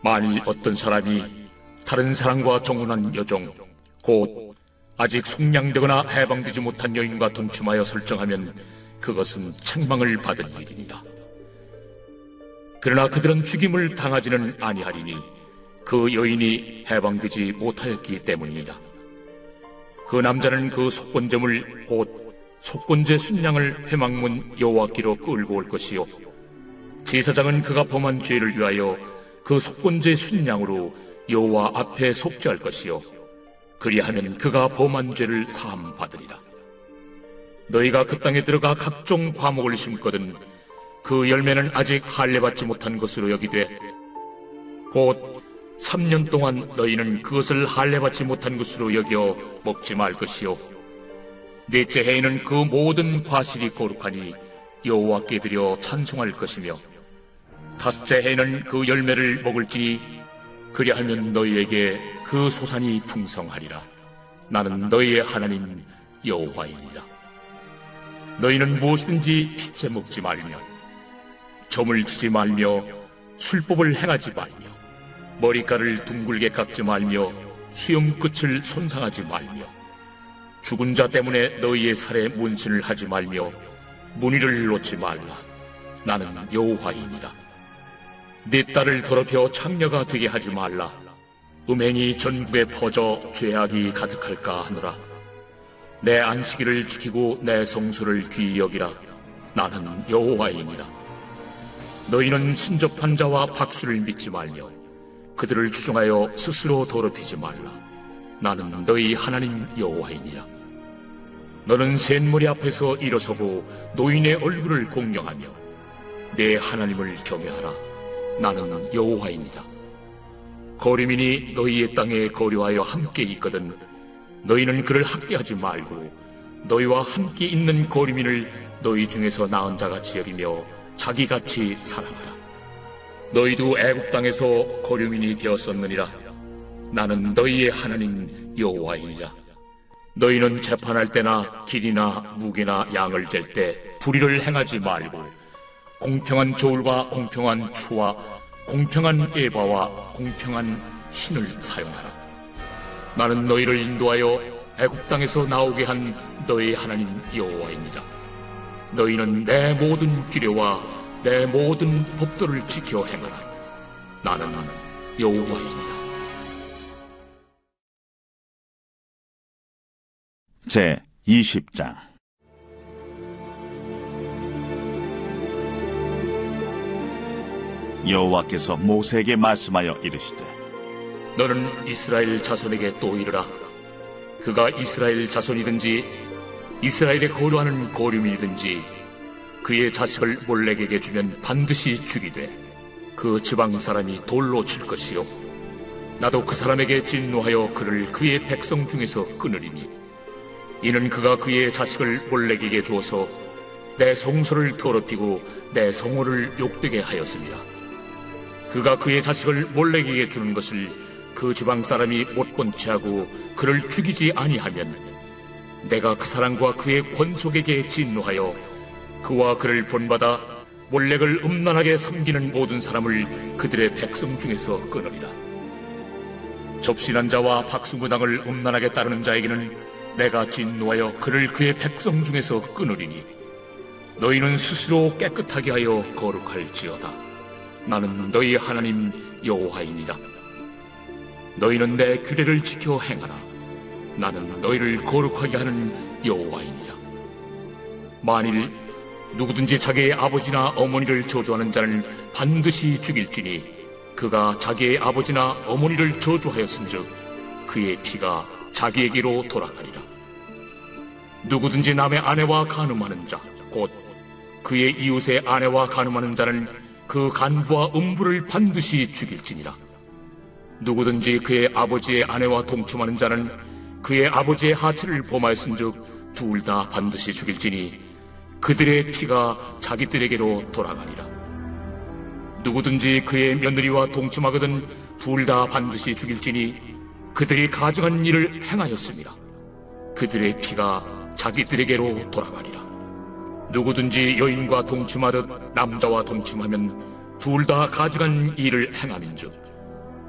만일 어떤 사람이 다른 사람과 정혼한 여종 곧 아직 속량되거나 해방되지 못한 여인과 동침하여 설정하면 그것은 책망을 받을 일이니라. 그러나 그들은 죽임을 당하지는 아니하리니 그 여인이 해방되지 못하였기 때문이니라. 그 남자는 그 속건제물 곧 속건제 순양을 회막문 여호와께로 끌고 올 것이요 제사장은 그가 범한 죄를 위하여 그 속건제 순양으로 여호와 앞에 속죄할 것이요 그리하면 그가 범한 죄를 사함 받으리라. 너희가 그 땅에 들어가 각종 과목을 심거든 그 열매는 아직 할례받지 못한 것으로 여기되 곧 3년 동안 너희는 그것을 할례받지 못한 것으로 여겨 먹지 말 것이요 넷째 해에는 그 모든 과실이 거룩하니 여호와께 드려 찬송할 것이며 다섯째 해에는 그 열매를 먹을지니 그리하면 너희에게 그 소산이 풍성하리라. 나는 너희의 하나님 여호와이니라. 너희는 무엇이든지 피째 먹지 말며 점을 치지 말며 술법을 행하지 말며 머리카락을 둥글게 깎지 말며 수염 끝을 손상하지 말며 죽은 자 때문에 너희의 살에 문신을 하지 말며 문의를 놓지 말라. 나는 여호와이니라. 네 딸을 더럽혀 창녀가 되게 하지 말라. 음행이 전국에 퍼져 죄악이 가득할까 하노라. 내 안식일을 지키고 내 성소를 귀히 여기라. 나는 여호와이니라. 너희는 신접한 자와 박수를 믿지 말며 그들을 추종하여 스스로 더럽히지 말라. 나는 너희 하나님 여호와이니라. 너는 셋머리 앞에서 일어서고 노인의 얼굴을 공경하며 내 하나님을 경외하라. 나는 여호와이니라. 거류민이 너희의 땅에 거류하여 함께 있거든 너희는 그를 학대하지 말고 너희와 함께 있는 거류민을 너희 중에서 나은 자같이 여기며 자기같이 사랑하라. 너희도 애굽 땅에서 거류민이 되었었느니라. 나는 너희의 하나님 여호와이니라. 너희는 재판할 때나 길이나 무게나 양을 잴 때 불의를 행하지 말고 공평한 저울과 공평한 추와 공평한 에바와 공평한 신을 사용하라. 나는 너희를 인도하여 애굽 땅에서 나오게 한 너희 하나님 여호와이니라. 너희는 내 모든 규례와 내 모든 법도를 지켜 행하라. 나는 여호와이니라. 제 20장 여호와께서 모세에게 말씀하여 이르시되 너는 이스라엘 자손에게 또 이르라. 그가 이스라엘 자손이든지 이스라엘에 거류하는 거류민이든지 그의 자식을 몰렉에게 주면 반드시 죽이되 그 지방 사람이 돌로 칠 것이요 나도 그 사람에게 진노하여 그를 그의 백성 중에서 끊으리니 이는 그가 그의 자식을 몰렉에게 주어서 내 성소를 더럽히고 내 성호를 욕되게 하였습니다. 그가 그의 자식을 몰렉에게 주는 것을 그 지방 사람이 못 본 채하고 그를 죽이지 아니하면 내가 그 사람과 그의 권속에게 진노하여 그와 그를 본받아 몰렉을 음란하게 섬기는 모든 사람을 그들의 백성 중에서 끊으리라. 접신한 자와 박수무당을 음란하게 따르는 자에게는 내가 진노하여 그를 그의 백성 중에서 끊으리니 너희는 스스로 깨끗하게 하여 거룩할지어다. 나는 너희 하나님 여호와이니라. 너희는 내 규례를 지켜 행하라. 나는 너희를 거룩하게 하는 여호와이니라. 만일 누구든지 자기의 아버지나 어머니를 저주하는 자는 반드시 죽일지니 그가 자기의 아버지나 어머니를 저주하였은즉 그의 피가 자기에게로 돌아가리라. 누구든지 남의 아내와 간음하는 자 곧 그의 이웃의 아내와 간음하는 자는 그 간부와 음부를 반드시 죽일지니라. 누구든지 그의 아버지의 아내와 동침하는 자는 그의 아버지의 하체를 범하였은즉 둘 다 반드시 죽일지니 그들의 피가 자기들에게로 돌아가니라. 누구든지 그의 며느리와 동침하거든 둘 다 반드시 죽일지니 그들이 가증한 일을 행하였습니다. 그들의 피가 자기들에게로 돌아가니라. 누구든지 여인과 동침하듯 남자와 동침하면 둘 다 가증한 일을 행함인즉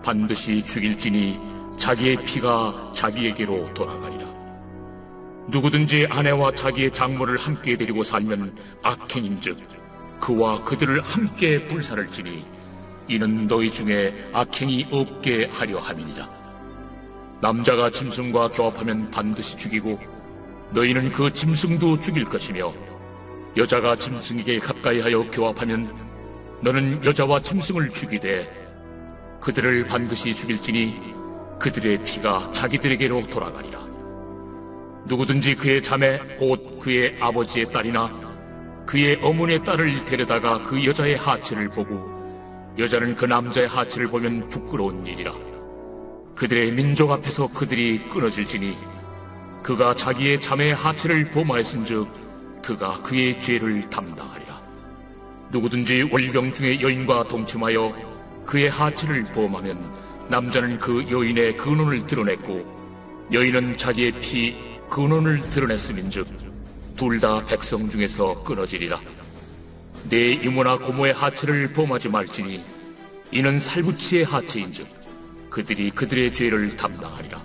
반드시 죽일지니 자기의 피가 자기에게로 돌아가니라. 누구든지 아내와 자기의 장모를 함께 데리고 살면 악행인즉 그와 그들을 함께 불살을 지니 이는 너희 중에 악행이 없게 하려 함이니라. 남자가 짐승과 교합하면 반드시 죽이고 너희는 그 짐승도 죽일 것이며 여자가 짐승에게 가까이하여 교합하면 너는 여자와 짐승을 죽이되 그들을 반드시 죽일지니 그들의 피가 자기들에게로 돌아가리라. 누구든지 그의 자매 곧 그의 아버지의 딸이나 그의 어머니의 딸을 데려다가 그 여자의 하체를 보고 여자는 그 남자의 하체를 보면 부끄러운 일이라. 그들의 민족 앞에서 그들이 끊어질지니 그가 자기의 자매의 하체를 범하였은즉 그가 그의 죄를 담당하리라. 누구든지 월경 중에 여인과 동침하여 그의 하체를 범하면 남자는 그 여인의 근원을 드러냈고 여인은 자기의 피 근원을 드러냈음인즉 둘 다 백성 중에서 끊어지리라. 내 이모나 고모의 하체를 범하지 말지니 이는 살부치의 하체인즉 그들이 그들의 죄를 담당하리라.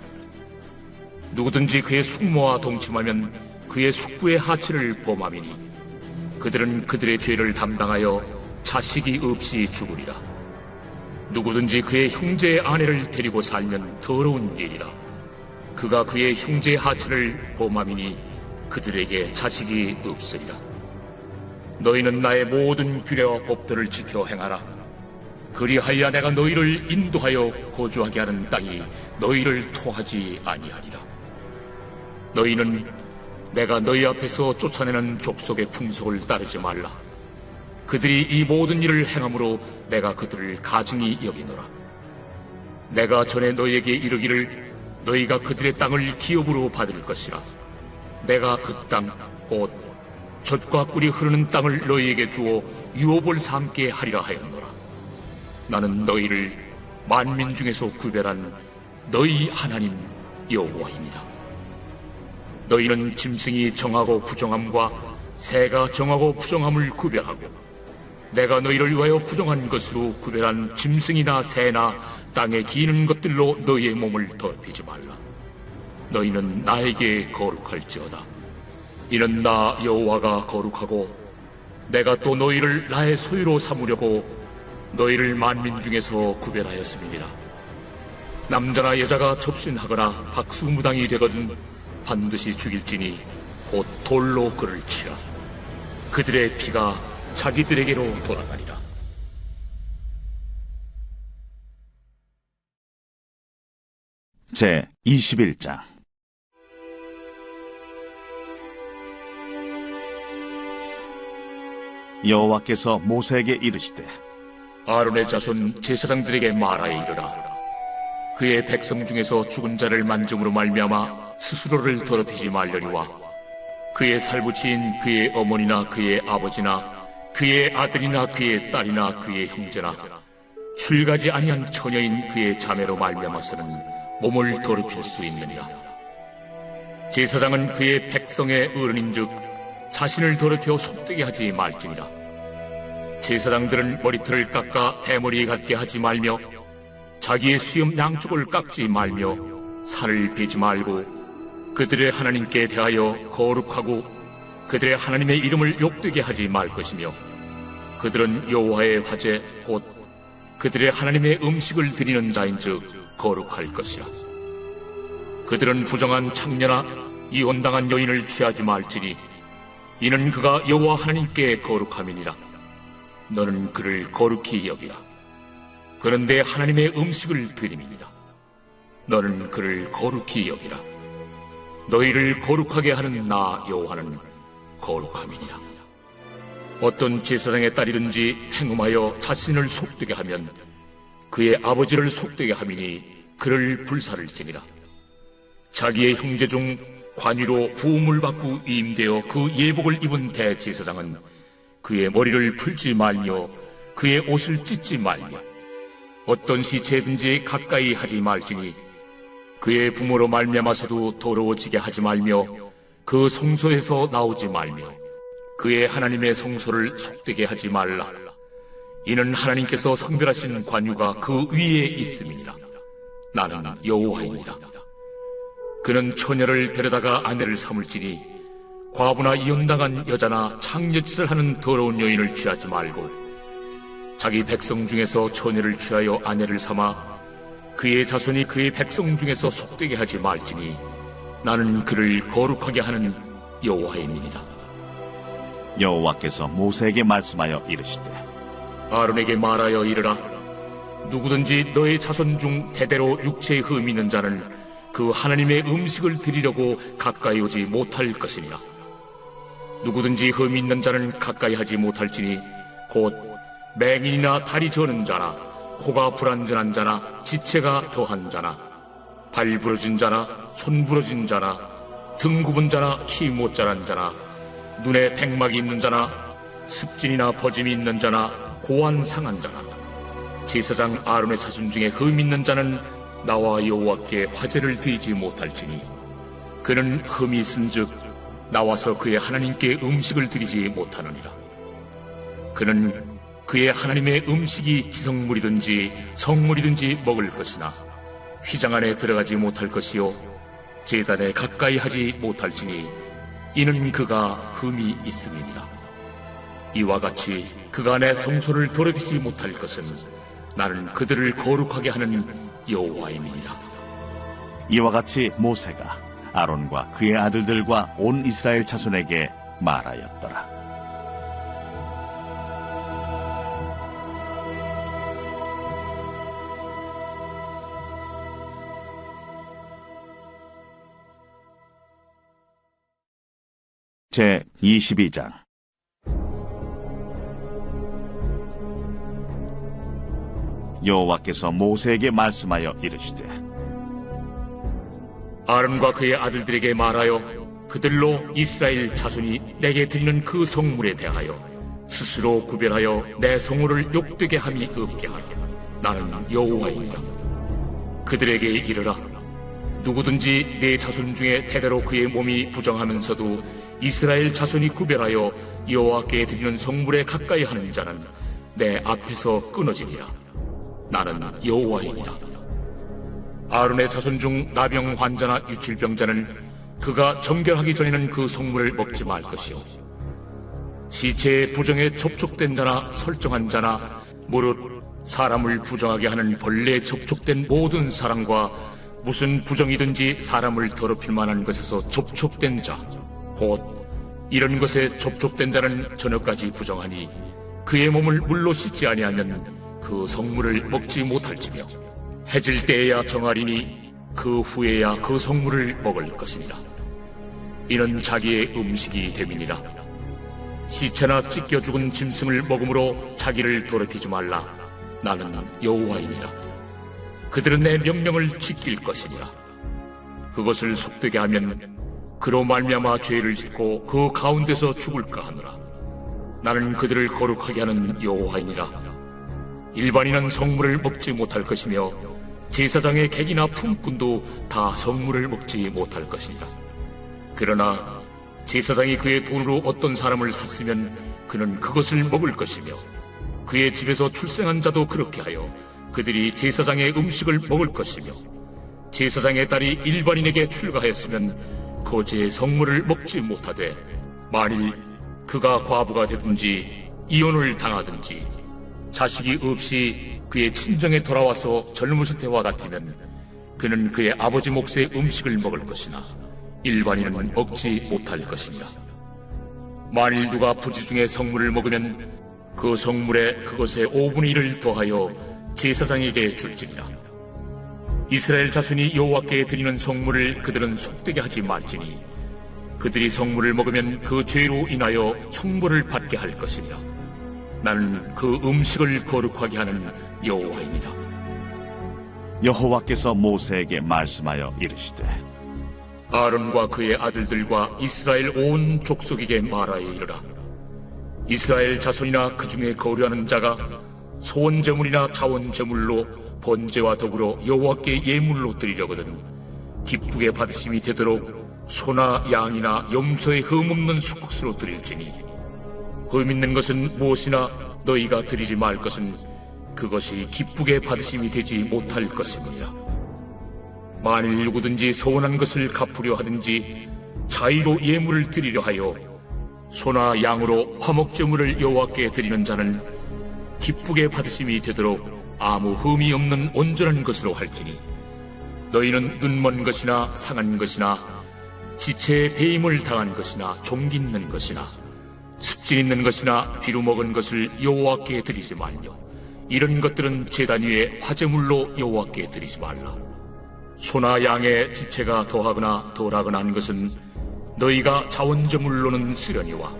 누구든지 그의 숙모와 동침하면 그의 숙부의 하체를 범함이니 그들은 그들의 죄를 담당하여 자식이 없이 죽으리라. 누구든지 그의 형제의 아내를 데리고 살면 더러운 일이라. 그가 그의 형제의 하체를 범함이니 그들에게 자식이 없으리라. 너희는 나의 모든 규례와 법들을 지켜 행하라. 그리하여 내가 너희를 인도하여 거주하게 하는 땅이 너희를 토하지 아니하리라. 너희는 내가 너희 앞에서 쫓아내는 족속의 풍속을 따르지 말라. 그들이 이 모든 일을 행함으로 내가 그들을 가증히 여기노라. 내가 전에 너희에게 이르기를 너희가 그들의 땅을 기업으로 받을 것이라. 내가 그 땅 곧 젖과 꿀이 흐르는 땅을 너희에게 주어 유업을 삼게 하리라 하였노라. 나는 너희를 만민 중에서 구별한 너희 하나님 여호와이니라. 너희는 짐승이 정하고 부정함과 새가 정하고 부정함을 구별하고 내가 너희를 위하여 부정한 것으로 구별한 짐승이나 새나 땅에 기는 것들로 너희의 몸을 더럽히지 말라. 너희는 나에게 거룩할지어다. 이는 나 여호와가 거룩하고 내가 또 너희를 나의 소유로 삼으려고 너희를 만민 중에서 구별하였음이니라. 남자나 여자가 접신하거나 박수무당이 되거든 반드시 죽일지니 곧 돌로 그를 치라. 그들의 피가 자기들에게로 돌아가리라. 제 21장. 여호와께서 모세에게 이르시되 아론의 자손 제사장들에게 말하여 이르라. 그의 백성 중에서 죽은 자를 만짐으로 말미암아 스스로를 더럽히지 말려니와 그의 살부치인 그의 어머니나 그의 아버지나 그의 아들이나 그의 딸이나 그의 형제나 출가지 아니한 처녀인 그의 자매로 말미암아서는 몸을 더럽힐 수 있느니라. 제사장은 그의 백성의 어른인즉 자신을 더럽혀 속되게 하지 말지니라. 제사장들은 머리털을 깎아 대머리 같게 하지 말며 자기의 수염 양쪽을 깎지 말며 살을 베지 말고 그들의 하나님께 대하여 거룩하고 그들의 하나님의 이름을 욕되게 하지 말 것이며 그들은 여호와의 화제 곧 그들의 하나님의 음식을 드리는 자인즉 거룩할 것이라. 그들은 부정한 창녀나 이혼당한 여인을 취하지 말지니 이는 그가 여호와 하나님께 거룩함이니라. 너는 그를 거룩히 여기라. 그는 내 하나님의 음식을 드림이니라. 너는 그를 거룩히 여기라. 너희를 거룩하게 하는 나 여호와는 거룩함이니라. 어떤 제사장의 딸이든지 행음하여 자신을 속되게 하면 그의 아버지를 속되게 함이니 그를 불살을지니라. 자기의 형제 중 관위로 부음을 받고 위임되어 그 예복을 입은 대제사장은 그의 머리를 풀지 말며 그의 옷을 찢지 말며 어떤 시체든지 가까이 하지 말지니 그의 부모로 말미암아서도 더러워지게 하지 말며 그 성소에서 나오지 말며 그의 하나님의 성소를 속되게 하지 말라. 이는 하나님께서 성별하신 관유가 그 위에 있음이니라. 나는 여호와이니라. 그는 처녀를 데려다가 아내를 삼을지니 과부나 이혼당한 여자나 창녀짓을 하는 더러운 여인을 취하지 말고 자기 백성 중에서 처녀를 취하여 아내를 삼아 그의 자손이 그의 백성 중에서 속되게 하지 말지니 나는 그를 거룩하게 하는 여호와이니라. 여호와께서 모세에게 말씀하여 이르시되 아론에게 말하여 이르라. 누구든지 너의 자손 중 대대로 육체에 흠이 있는 자는 그 하나님의 음식을 드리려고 가까이 오지 못할 것이니라. 누구든지 흠이 있는 자는 가까이 하지 못할지니 곧 맹인이나 다리 저는 자나 코가 불완전한 자나 지체가 더한 자나 발 부러진 자나 손 부러진 자나 등 굽은 자나 키 못 자란 자나 눈에 백막이 있는 자나 습진이나 버짐이 있는 자나 고안 상한 자나 제사장 아론의 자손 중에 흠 있는 자는 나와 여호와께 화제를 드리지 못할지니 그는 흠이 있은즉 나와서 그의 하나님께 음식을 드리지 못하느니라. 그는 그의 하나님의 음식이 지성물이든지 성물이든지 먹을 것이나 휘장 안에 들어가지 못할 것이요 제단에 가까이 하지 못할지니 이는 그가 흠이 있음이니라. 이와 같이 그가 내 성소를 더럽히지 못할 것은 나는 그들을 거룩하게 하는 여호와임이니라. 이와 같이 모세가 아론과 그의 아들들과 온 이스라엘 자손에게 말하였더라. 제 22장 여호와께서 모세에게 말씀하여 이르시되 아론과 그의 아들들에게 말하여 그들로 이스라엘 자손이 내게 드리는 그 성물에 대하여 스스로 구별하여 내 성물을 욕되게 함이 없게 하라. 나는 여호와이니라. 그들에게 이르라. 누구든지 내 자손 중에 대대로 그의 몸이 부정하면서도 이스라엘 자손이 구별하여 여호와께 드리는 성물에 가까이 하는 자는 내 앞에서 끊어지리라. 나는 여호와이니라. 아론의 자손 중 나병 환자나 유칠병자는 그가 정결하기 전에는 그 성물을 먹지 말 것이요 시체의 부정에 접촉된 자나 설정한 자나 무릇 사람을 부정하게 하는 벌레에 접촉된 모든 사람과 무슨 부정이든지 사람을 더럽힐 만한 것에서 접촉된 자 곧 이런 것에 접촉된 자는 저녁까지 부정하니 그의 몸을 물로 씻지 아니하면 그 성물을 먹지 못할지며 해질 때에야 정하리니 그 후에야 그 성물을 먹을 것이니라. 이는 자기의 음식이 됨이니라. 시체나 찢겨 죽은 짐승을 먹음으로 자기를 더럽히지 말라. 나는 여호와이니라. 그들은 내 명령을 지킬 것이니라. 그것을 속되게 하면 그로 말미암아 죄를 짓고 그 가운데서 죽을까 하노라. 나는 그들을 거룩하게 하는 여호와이니라. 일반인은 성물을 먹지 못할 것이며 제사장의 객이나 품꾼도 다 성물을 먹지 못할 것이니라. 그러나 제사장이 그의 돈으로 어떤 사람을 샀으면 그는 그것을 먹을 것이며 그의 집에서 출생한 자도 그렇게 하여 그들이 제사장의 음식을 먹을 것이며 제사장의 딸이 일반인에게 출가하였으면 거제의 성물을 먹지 못하되 만일 그가 과부가 되든지 이혼을 당하든지 자식이 없이 그의 친정에 돌아와서 젊으실 때와 같으면 그는 그의 아버지 몫의 음식을 먹을 것이나 일반인은 먹지 못할 것이니라. 만일 누가 부지 중에 성물을 먹으면 그 성물에 그것의 5분의 1을 더하여 제사장에게 줄지니라. 이스라엘 자손이 여호와께 드리는 성물을 그들은 속되게 하지 말지니 그들이 성물을 먹으면 그 죄로 인하여 형벌을 받게 할 것이니라. 나는 그 음식을 거룩하게 하는 여호와이니라. 여호와께서 모세에게 말씀하여 이르시되 아론과 그의 아들들과 이스라엘 온 족속에게 말하여 이르라. 이스라엘 자손이나 그 중에 거류하는 자가 소원제물이나 자원제물로 번제와 더불어 여호와께 예물로 드리려거든 기쁘게 받으심이 되도록 소나 양이나 염소의 흠없는 수국수로 드릴지니 흠 있는 것은 무엇이나 너희가 드리지 말 것은 그것이 기쁘게 받으심이 되지 못할 것입니다. 만일 누구든지 소원한 것을 갚으려 하든지 자의로 예물을 드리려 하여 소나 양으로 화목제물을 여호와께 드리는 자는 기쁘게 받으심이 되도록 아무 흠이 없는 온전한 것으로 할지니 너희는 눈먼 것이나 상한 것이나 지체에 배임을 당한 것이나 종기 있는 것이나 습진 있는 것이나 비루 먹은 것을 여호와께 드리지 말며 이런 것들은 제단 위에 화제물로 여호와께 드리지 말라. 소나 양의 지체가 더하거나 덜하거나 한 것은 너희가 자원제물로는 쓰려니와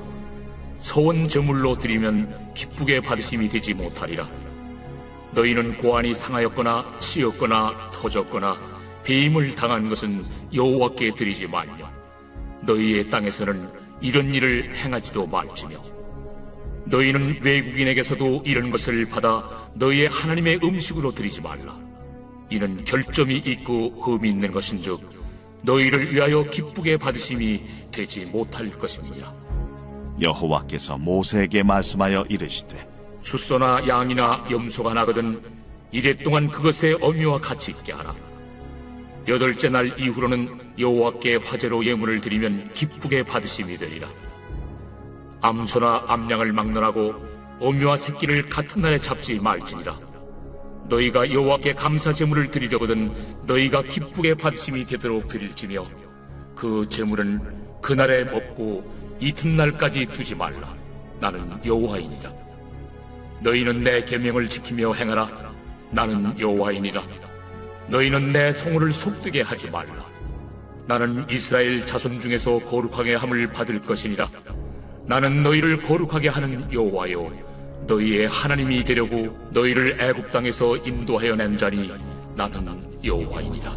서원제물로 드리면 기쁘게 받으심이 되지 못하리라. 너희는 고안이 상하였거나 치였거나 터졌거나 배임을 당한 것은 여호와께 드리지 말며 너희의 땅에서는 이런 일을 행하지도 말지며 너희는 외국인에게서도 이런 것을 받아 너희의 하나님의 음식으로 드리지 말라. 이는 결점이 있고 흠이 있는 것인즉 너희를 위하여 기쁘게 받으심이 되지 못할 것입니다. 여호와께서 모세에게 말씀하여 이르시되 수소나 양이나 염소가 나거든 이래 동안 그것의 어미와 같이 있게 하라. 8째 날 이후로는 여호와께 화제로 예물을 드리면 기쁘게 받으심이 되리라. 암소나 암양을 막론하고 어미와 새끼를 같은 날에 잡지 말지니라. 너희가 여호와께 감사 제물을 드리려거든 너희가 기쁘게 받으심이 되도록 드릴지며 그 제물은 그날에 먹고 이튿날까지 두지 말라. 나는 여호와이니라. 너희는 내 계명을 지키며 행하라. 나는 여호와이니라. 너희는 내 성호를 속되게 하지 말라. 나는 이스라엘 자손 중에서 거룩하게 함을 받을 것이니라. 나는 너희를 거룩하게 하는 여호와요 너희의 하나님이 되려고 너희를 애굽 땅에서 인도하여 낸 자니 나는 여호와이니라.